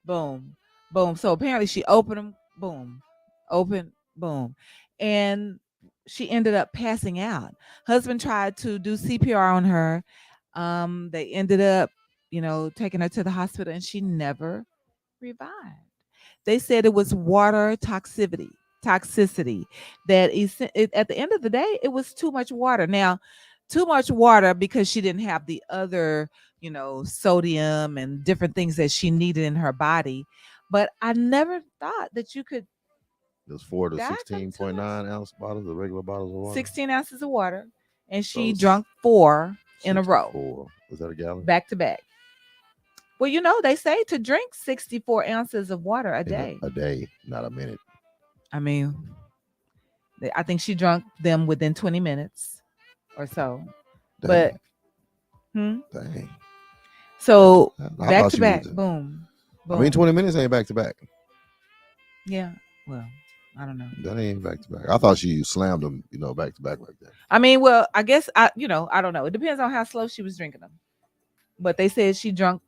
S2: boom, boom. So apparently she opened them, boom, open, boom. And she ended up passing out. Husband tried to do CPR on her. They ended up, taking her to the hospital and she never revived. They said it was water toxicity that at the end of the day it was too much water. Now, too much water because she didn't have the other, sodium and different things that she needed in her body. But I never thought that you could
S1: There's 4 to
S2: die from too
S1: 16.9
S2: much.
S1: ounce bottles, the regular bottles of water.
S2: 16 ounces of water, and she
S1: So
S2: drunk 4 in a row,
S1: 64. Is that a gallon?
S2: back to back. Well, they say to drink 64 ounces of water a day.
S1: A day, not a minute.
S2: I mean, I think she drunk them within 20 minutes or so.
S1: Dang.
S2: But
S1: Dang.
S2: So
S1: I
S2: back
S1: thought
S2: to
S1: she
S2: back,
S1: was-
S2: boom, boom.
S1: I mean, 20 minutes ain't back to back.
S2: Yeah. Well, I don't know.
S1: That ain't back to back. I thought she slammed them, back to back like that.
S2: I mean, well, I guess I don't know. It depends on how slow she was drinking them. But they said she drunk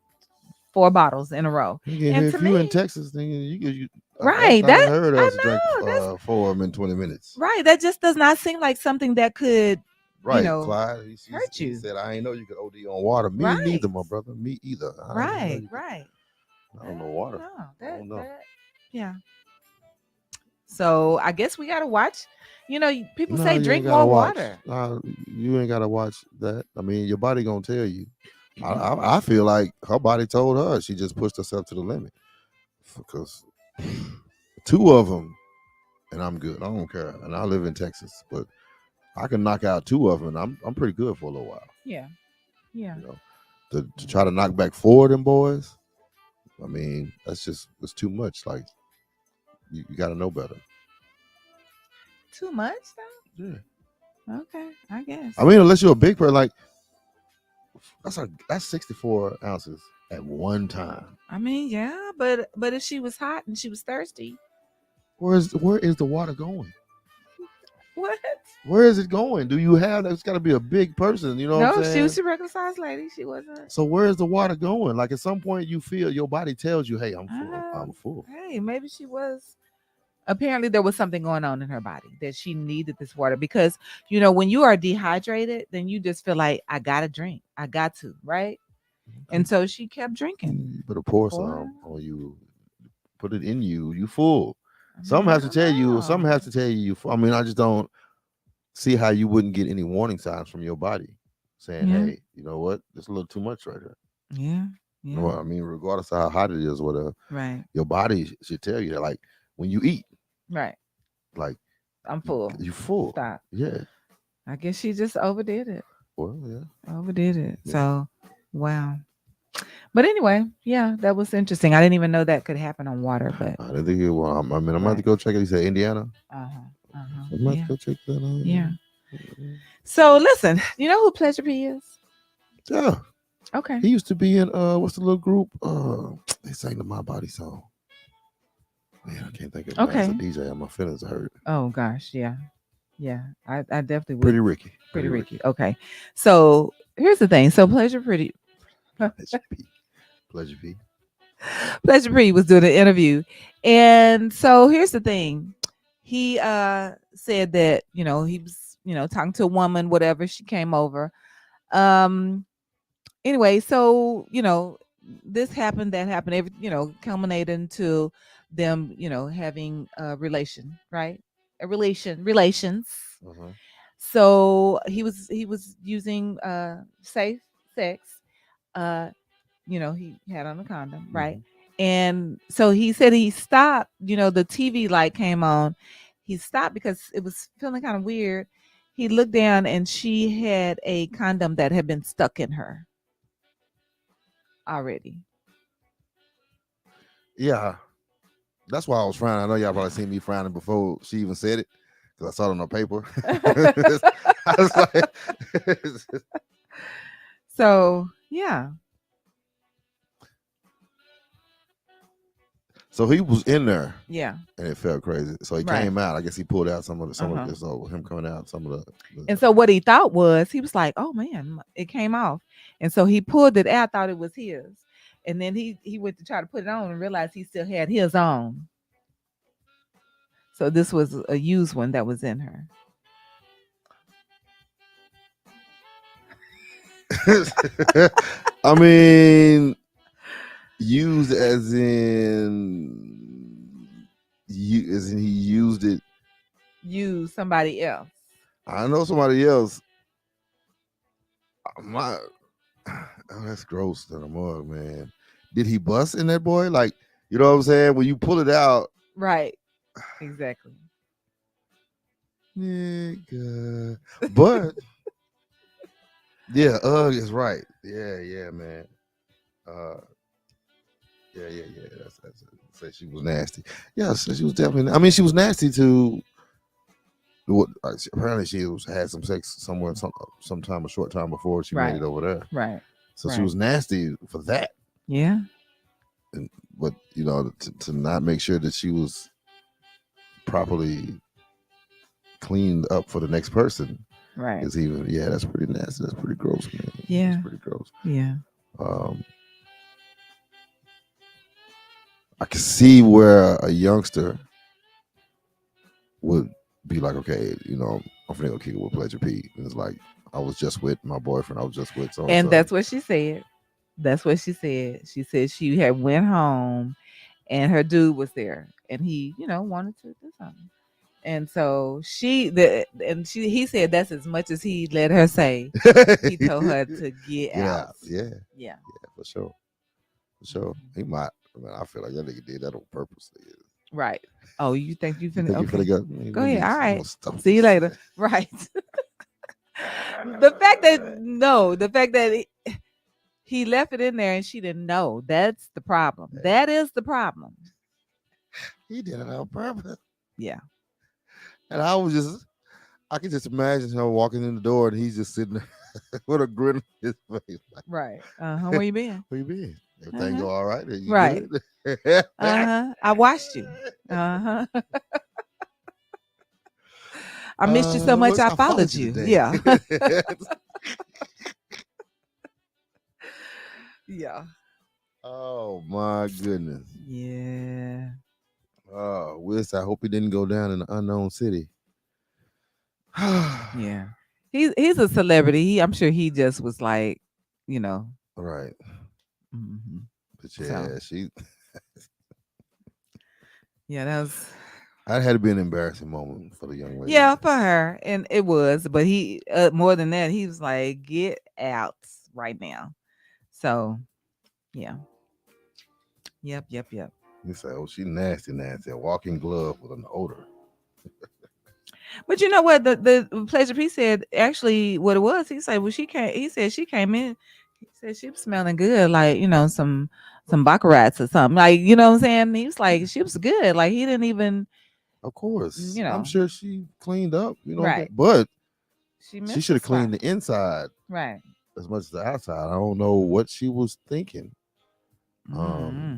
S2: 4 bottles in a row. And
S1: If
S2: to
S1: you
S2: me,
S1: in Texas, then you
S2: right?
S1: I've heard us
S2: I
S1: drink
S2: know,
S1: 4 of them in 20 minutes.
S2: right. That just does not seem like something that could,
S1: Right, Clyde.
S2: hurt
S1: He
S2: you.
S1: said, "I ain't know you could OD on water." Me
S2: Right.
S1: neither, my brother. Me either.
S2: Right.
S1: I don't know water.
S2: I
S1: don't know.
S2: Yeah. So I guess we gotta watch. People
S1: No,
S2: say
S1: you
S2: drink
S1: ain't gotta
S2: more
S1: watch.
S2: water.
S1: You ain't gotta watch that. I mean, your body gonna tell you. I feel like her body told her she just pushed herself to the limit because 2 of them, and I'm good. I don't care, and I live in Texas, but I can knock out 2 of them, and I'm pretty good for a little while.
S2: Yeah.
S1: To try to knock back 4 of them boys, I mean, it's too much. Like you got to know better.
S2: Too much though.
S1: Yeah.
S2: Okay, I guess.
S1: I mean, unless you're a big person, like that's 64 ounces at one time.
S2: I mean, yeah, but if she was hot and she was thirsty,
S1: where is the water going?
S2: What?
S1: Where is it going? Do you have? It's got to be a big person. You know what I'm saying?
S2: No, she was a regular sized lady. She wasn't.
S1: So where is the water going? Like at some point, you feel your body tells you, "Hey, I'm full. I'm full."
S2: Hey, maybe she was. Apparently, there was something going on in her body that she needed this water because when you are dehydrated, then you just feel like I gotta drink. I got to, right? And so she kept drinking.
S1: You better pour some, or you put it in you. You full. Some has to tell you. Some has to tell you. You full. I mean, I just don't see how you wouldn't get any warning signs from your body saying, "Hey, you know what? It's a little too much right here."
S2: Yeah.
S1: You know what I mean? Regardless of how hot it is, whatever.
S2: Right.
S1: Your body should tell you that, like when you eat.
S2: Right.
S1: Like
S2: I'm full.
S1: You full.
S2: Stop.
S1: Yeah.
S2: I guess she just overdid it.
S1: Well, yeah.
S2: Overdid it. Yeah. So, wow. But anyway, yeah, that was interesting. I didn't even know that could happen on water, but
S1: I didn't think it was. I mean, I'm about to go check it. You said Indiana. I'm about to go check that out.
S2: Yeah. So listen, you know who Pleasure P is?
S1: Yeah.
S2: Okay.
S1: He used to be in what's the little group? They sang the My Body song. Man, I can't think of it.
S2: Okay.
S1: As a DJ, my feelings are hurt.
S2: Oh gosh, yeah. I definitely would.
S1: Pretty Ricky.
S2: Pretty Ricky. Okay. So here's the thing. So Pleasure P.
S1: Pleasure P.
S2: Pleasure Pre was doing an interview. And so here's the thing. He said that, he was, talking to a woman, whatever, she came over. Um anyway, so, this happened, that happened, every, culminating to them, having a relation, right? Relations.
S1: Uh-huh.
S2: So he was using safe sex. Uh he had on a condom, right? And so he said he stopped, the TV light came on. He stopped because it was feeling kind of weird. He looked down and she had a condom that had been stuck in her already.
S1: Yeah, that's why I was frowning. I know y'all probably seen me frowning before she even said it because I saw it on the paper. I was like,
S2: So yeah.
S1: so he was in there
S2: Yeah.
S1: and it felt crazy. So he
S2: Right.
S1: came out. I guess he pulled out some of
S2: Uh-huh.
S1: the so him coming out some of the
S2: And so what he thought was, he was like, oh man, it came off. And so he pulled it out, thought it was his. And then he went to try to put it on and realized he still had his on. So this was a used one that was in her.
S1: I mean, used as in he used it.
S2: Use somebody else.
S1: I know somebody else. My that's gross to the mug, man. Did he bust in that boy? Like, you know what I'm saying? When you pull it out,
S2: Right. Exactly.
S1: nigga. But yeah, is right. Yeah, man. Yeah. That's say she was nasty. Yeah, so she was definitely. I mean, she was nasty to. What apparently she had some sex somewhere sometime a short time before she made it over there.
S2: Right.
S1: So she was nasty for that.
S2: Yeah.
S1: But to not make sure that she was properly cleaned up for the next person.
S2: Right.
S1: Is even that's pretty nasty. That's pretty gross, man.
S2: Yeah.
S1: That's pretty gross.
S2: Yeah.
S1: I can see where a youngster would be like, okay, I'm finna go kick it with Pleasure P. And it's like, I was just with my boyfriend. I was just with so.
S2: And that's what she said. That's what she said. She said she had went home and her dude was there and he, wanted to do something. And so he said that's as much as he let her say. He told her to get out.
S1: Yeah, for sure. He might. I mean, I feel like that nigga did that on purpose.
S2: Right. Oh, you think you finna?
S1: You finna
S2: go ahead. All right. See you later. Right. the fact that he left it in there and she didn't know. That's the problem. That is the problem.
S1: He did it on purpose.
S2: Yeah.
S1: And I can just imagine her walking in the door and he's just sitting there with a grin on his face. Like,
S2: right. Where you been?
S1: Where you been? Everything go all right?
S2: Right. I watched you. I missed you so much. I followed you. Yeah. Yeah.
S1: Oh my goodness.
S2: Yeah.
S1: Oh, Wiz, I hope he didn't go down in the unknown city.
S2: Yeah. He's a celebrity. I'm sure he just was like,
S1: Right.
S2: Mm-hmm.
S1: But yeah, she.
S2: Yeah, that
S1: had to be an embarrassing moment for the young lady.
S2: Yeah, for her, and it was. But he, more than that, he was like, "Get out right now." So, yeah. Yep.
S1: You say, "Oh, she nasty, a walking glove with an odor."
S2: But you know what? The Pleasure P said actually what it was. He said, "Well, she came." He said she came in. He said she was smelling good, like some baccarats or something. Like what I'm saying. He was like she was good. Like he didn't even.
S1: Of course, I'm sure she cleaned up.
S2: Right.
S1: But
S2: she
S1: should have cleaned the inside,
S2: right,
S1: as much as the outside. I don't know what she was thinking.
S2: Mm-hmm.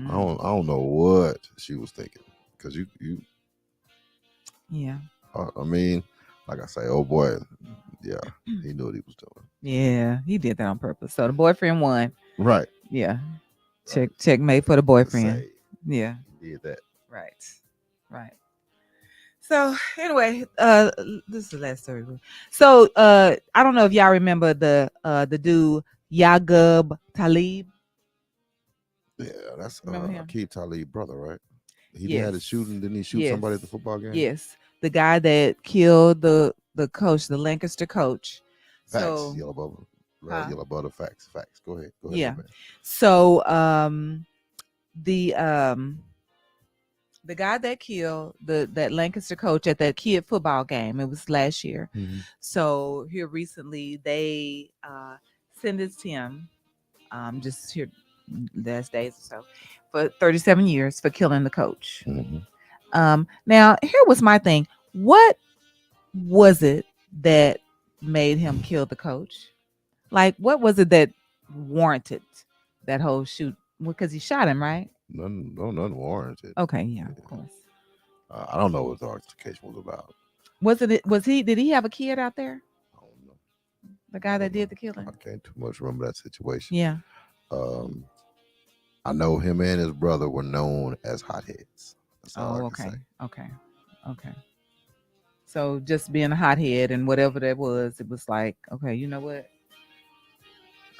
S1: I don't know what she was thinking because you.
S2: Yeah.
S1: I mean, like I say, oh boy, yeah, he knew what he was doing.
S2: Yeah, he did that on purpose. So the boyfriend won.
S1: Right.
S2: Yeah. Checkmate for the boyfriend.
S1: Say,
S2: Yeah.
S1: he did that.
S2: Right. Right. So anyway, this is the last story. So I don't know if y'all remember the dude Yagub Talib.
S1: Yeah, that's
S2: Remember him?
S1: Akeem Talib brother, right? He did had a
S2: Yes.
S1: shooting. Didn't he shoot
S2: Yes.
S1: somebody at the football game?
S2: Yes. The guy that killed the coach, the Lancaster coach.
S1: Facts,
S2: So
S1: yellow bubble,
S2: huh?
S1: yellow butter. Facts. Go ahead, my
S2: Yeah.
S1: man.
S2: So the um the guy that killed that Lancaster coach at that kid football game, it was last year.
S1: Mm-hmm.
S2: So here recently they sentenced him just here last days or so for 37 years for killing the coach.
S1: Mm-hmm.
S2: Now here was my thing. What was it that made him kill the coach? Like what was it that warranted that whole shoot? Because he shot him, right?
S1: None warranted.
S2: Okay, yeah, of course.
S1: I don't know what the altercation was about.
S2: Did he have a kid out there?
S1: I don't know.
S2: The guy that did the killing?
S1: I can't too much remember that situation.
S2: Yeah.
S1: I know him and his brother were known as hotheads. That's all I can say.
S2: Okay. So just being a hothead and whatever that was, it was like, okay, you know what?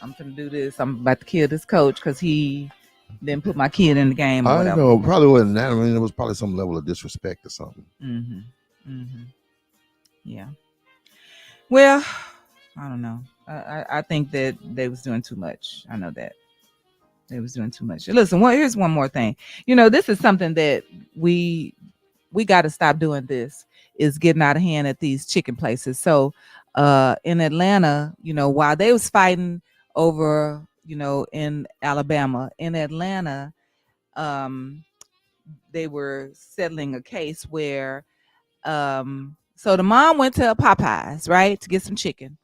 S2: I'm gonna do this. I'm about to kill this coach because he didn't put my kid in the game or
S1: I
S2: whatever.
S1: know, probably wasn't that. I mean, it was probably some level of disrespect or something.
S2: Yeah. Well, I don't know. I think that they was doing too much. I know that they was doing too much. Listen, here's one more thing. This is something that we got to stop doing. This is getting out of hand at these chicken places. So, in Atlanta, while they was fighting over, in Alabama, in Atlanta, they were settling a case where, so the mom went to Popeyes, right, to get some chicken.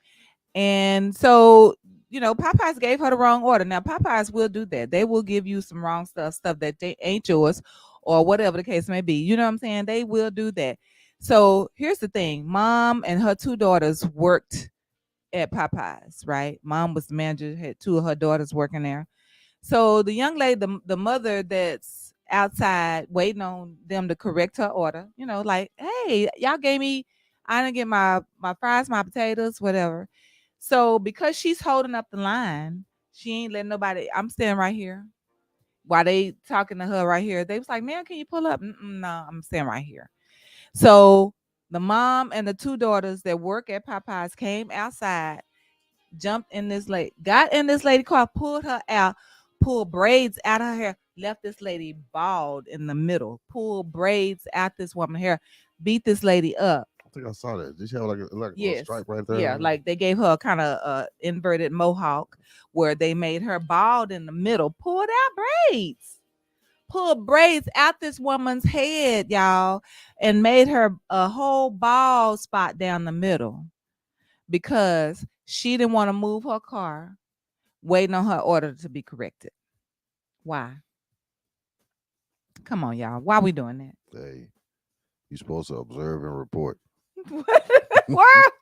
S2: And so, Popeyes gave her the wrong order. Now, Popeyes will do that. They will give you some wrong stuff that they ain't yours or whatever the case may be. You know what I'm saying? They will do that. So here's the thing. Mom and her two daughters worked at Popeyes, right? Mom was the manager, had two of her daughters working there. So the young lady, the mother that's outside waiting on them to correct her order, like, hey, y'all gave me, I didn't get my fries, my potatoes, whatever. So because she's holding up the line, she ain't letting nobody. I'm standing right here while they talking to her right here. They was like, "Man, can you pull up?" No, I'm standing right here. So the mom and the two daughters that work at Popeyes came outside, jumped in this lady, got in this lady car, pulled her out, pulled braids out of her hair, left this lady bald in the middle, pulled braids out this woman's hair, beat this lady up.
S1: I think I saw that. Did she have like a little
S2: Yes.
S1: stripe right there?
S2: Yeah, like they gave her kind of inverted mohawk where they made her bald in the middle, pulled braids out this woman's head, y'all, and made her a whole bald spot down the middle because she didn't want to move her car, waiting on her order to be corrected. Why? Come on, y'all. Why we doing that?
S1: Hey, you're supposed to observe and report.
S2: What?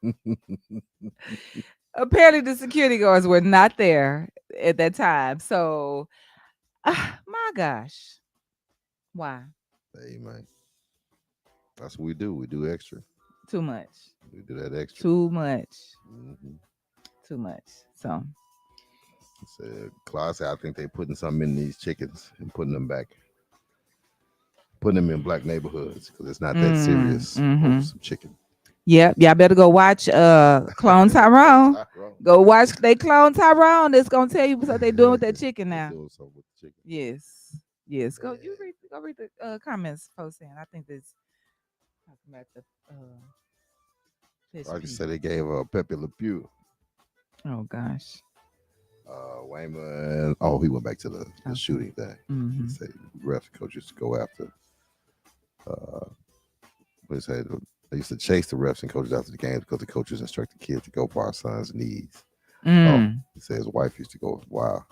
S2: Apparently, the security guards were not there at that time. So, my gosh, why?
S1: Hey, man, that's what we do. We do extra.
S2: Too much.
S1: We do that extra.
S2: Too much.
S1: Mm-hmm.
S2: Too much. So,
S1: Claude said, I think they're putting something in these chickens and putting them in black neighborhoods because it's not that serious. Over some chicken.
S2: Yeah, y'all better go watch Clone Tyrone. Go watch they Clone Tyrone. It's gonna tell you what they doing with that chicken now.
S1: Doing something with the chicken.
S2: Yes. Go read the comments posting. I think this talking about the
S1: Like I said, they gave Pepe Le Pew.
S2: Oh gosh.
S1: Wayman. He went back to the shooting thing.
S2: Mm-hmm.
S1: He said refs and coaches to go after. They used to chase the refs and coaches after the games because the coaches instructed kids to go for our son's knees. He said his wife used to go. Wow.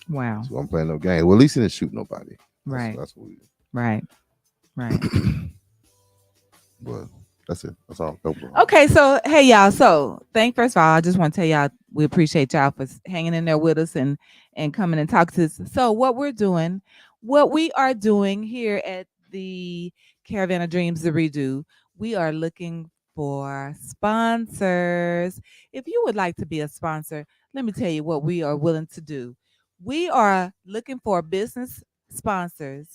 S1: So I'm playing no game. Well, at least he didn't shoot nobody.
S2: Right.
S1: That's what we do.
S2: Right.
S1: But That's it. That's all. No problem.
S2: Okay, so hey y'all. So first of all, I just want to tell y'all we appreciate y'all for hanging in there with us and coming and talk to us. So what we are doing here at the Caravan of Dreams, the redo, we are looking for sponsors. If you would like to be a sponsor, let me tell you what we are willing to do. We are looking for business sponsors.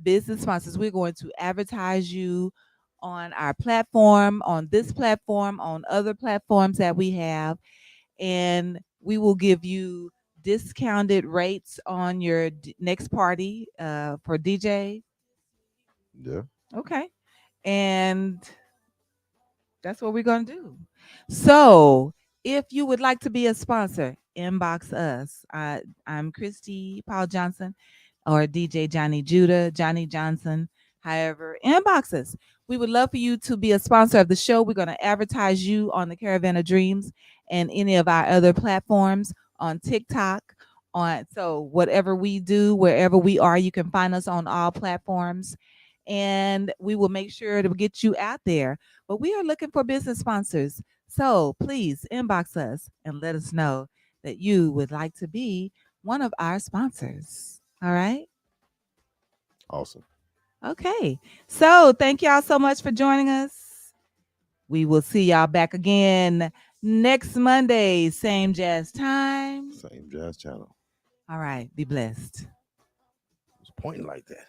S2: Business sponsors. We're going to advertise you on our platform, on this platform, on other platforms that we have, and we will give you discounted rates on your next party for DJ.
S1: Yeah.
S2: Okay. And that's what we're going to do. So, if you would like to be a sponsor, inbox us. I'm Christy Paul Johnson or DJ Johnny Judah, Johnny Johnson. However, inbox us. We would love for you to be a sponsor of the show. We're going to advertise you on the Caravan of Dreams and any of our other platforms on TikTok. So whatever we do, wherever we are, you can find us on all platforms, and we will make sure to get you out there. But we are looking for business sponsors. So please inbox us and let us know that you would like to be one of our sponsors. All right.
S1: Awesome.
S2: Okay. So thank y'all so much for joining us. We will see y'all back again next Monday, same jazz time.
S1: Same jazz channel.
S2: All right. Be blessed.
S1: It's pointing like that.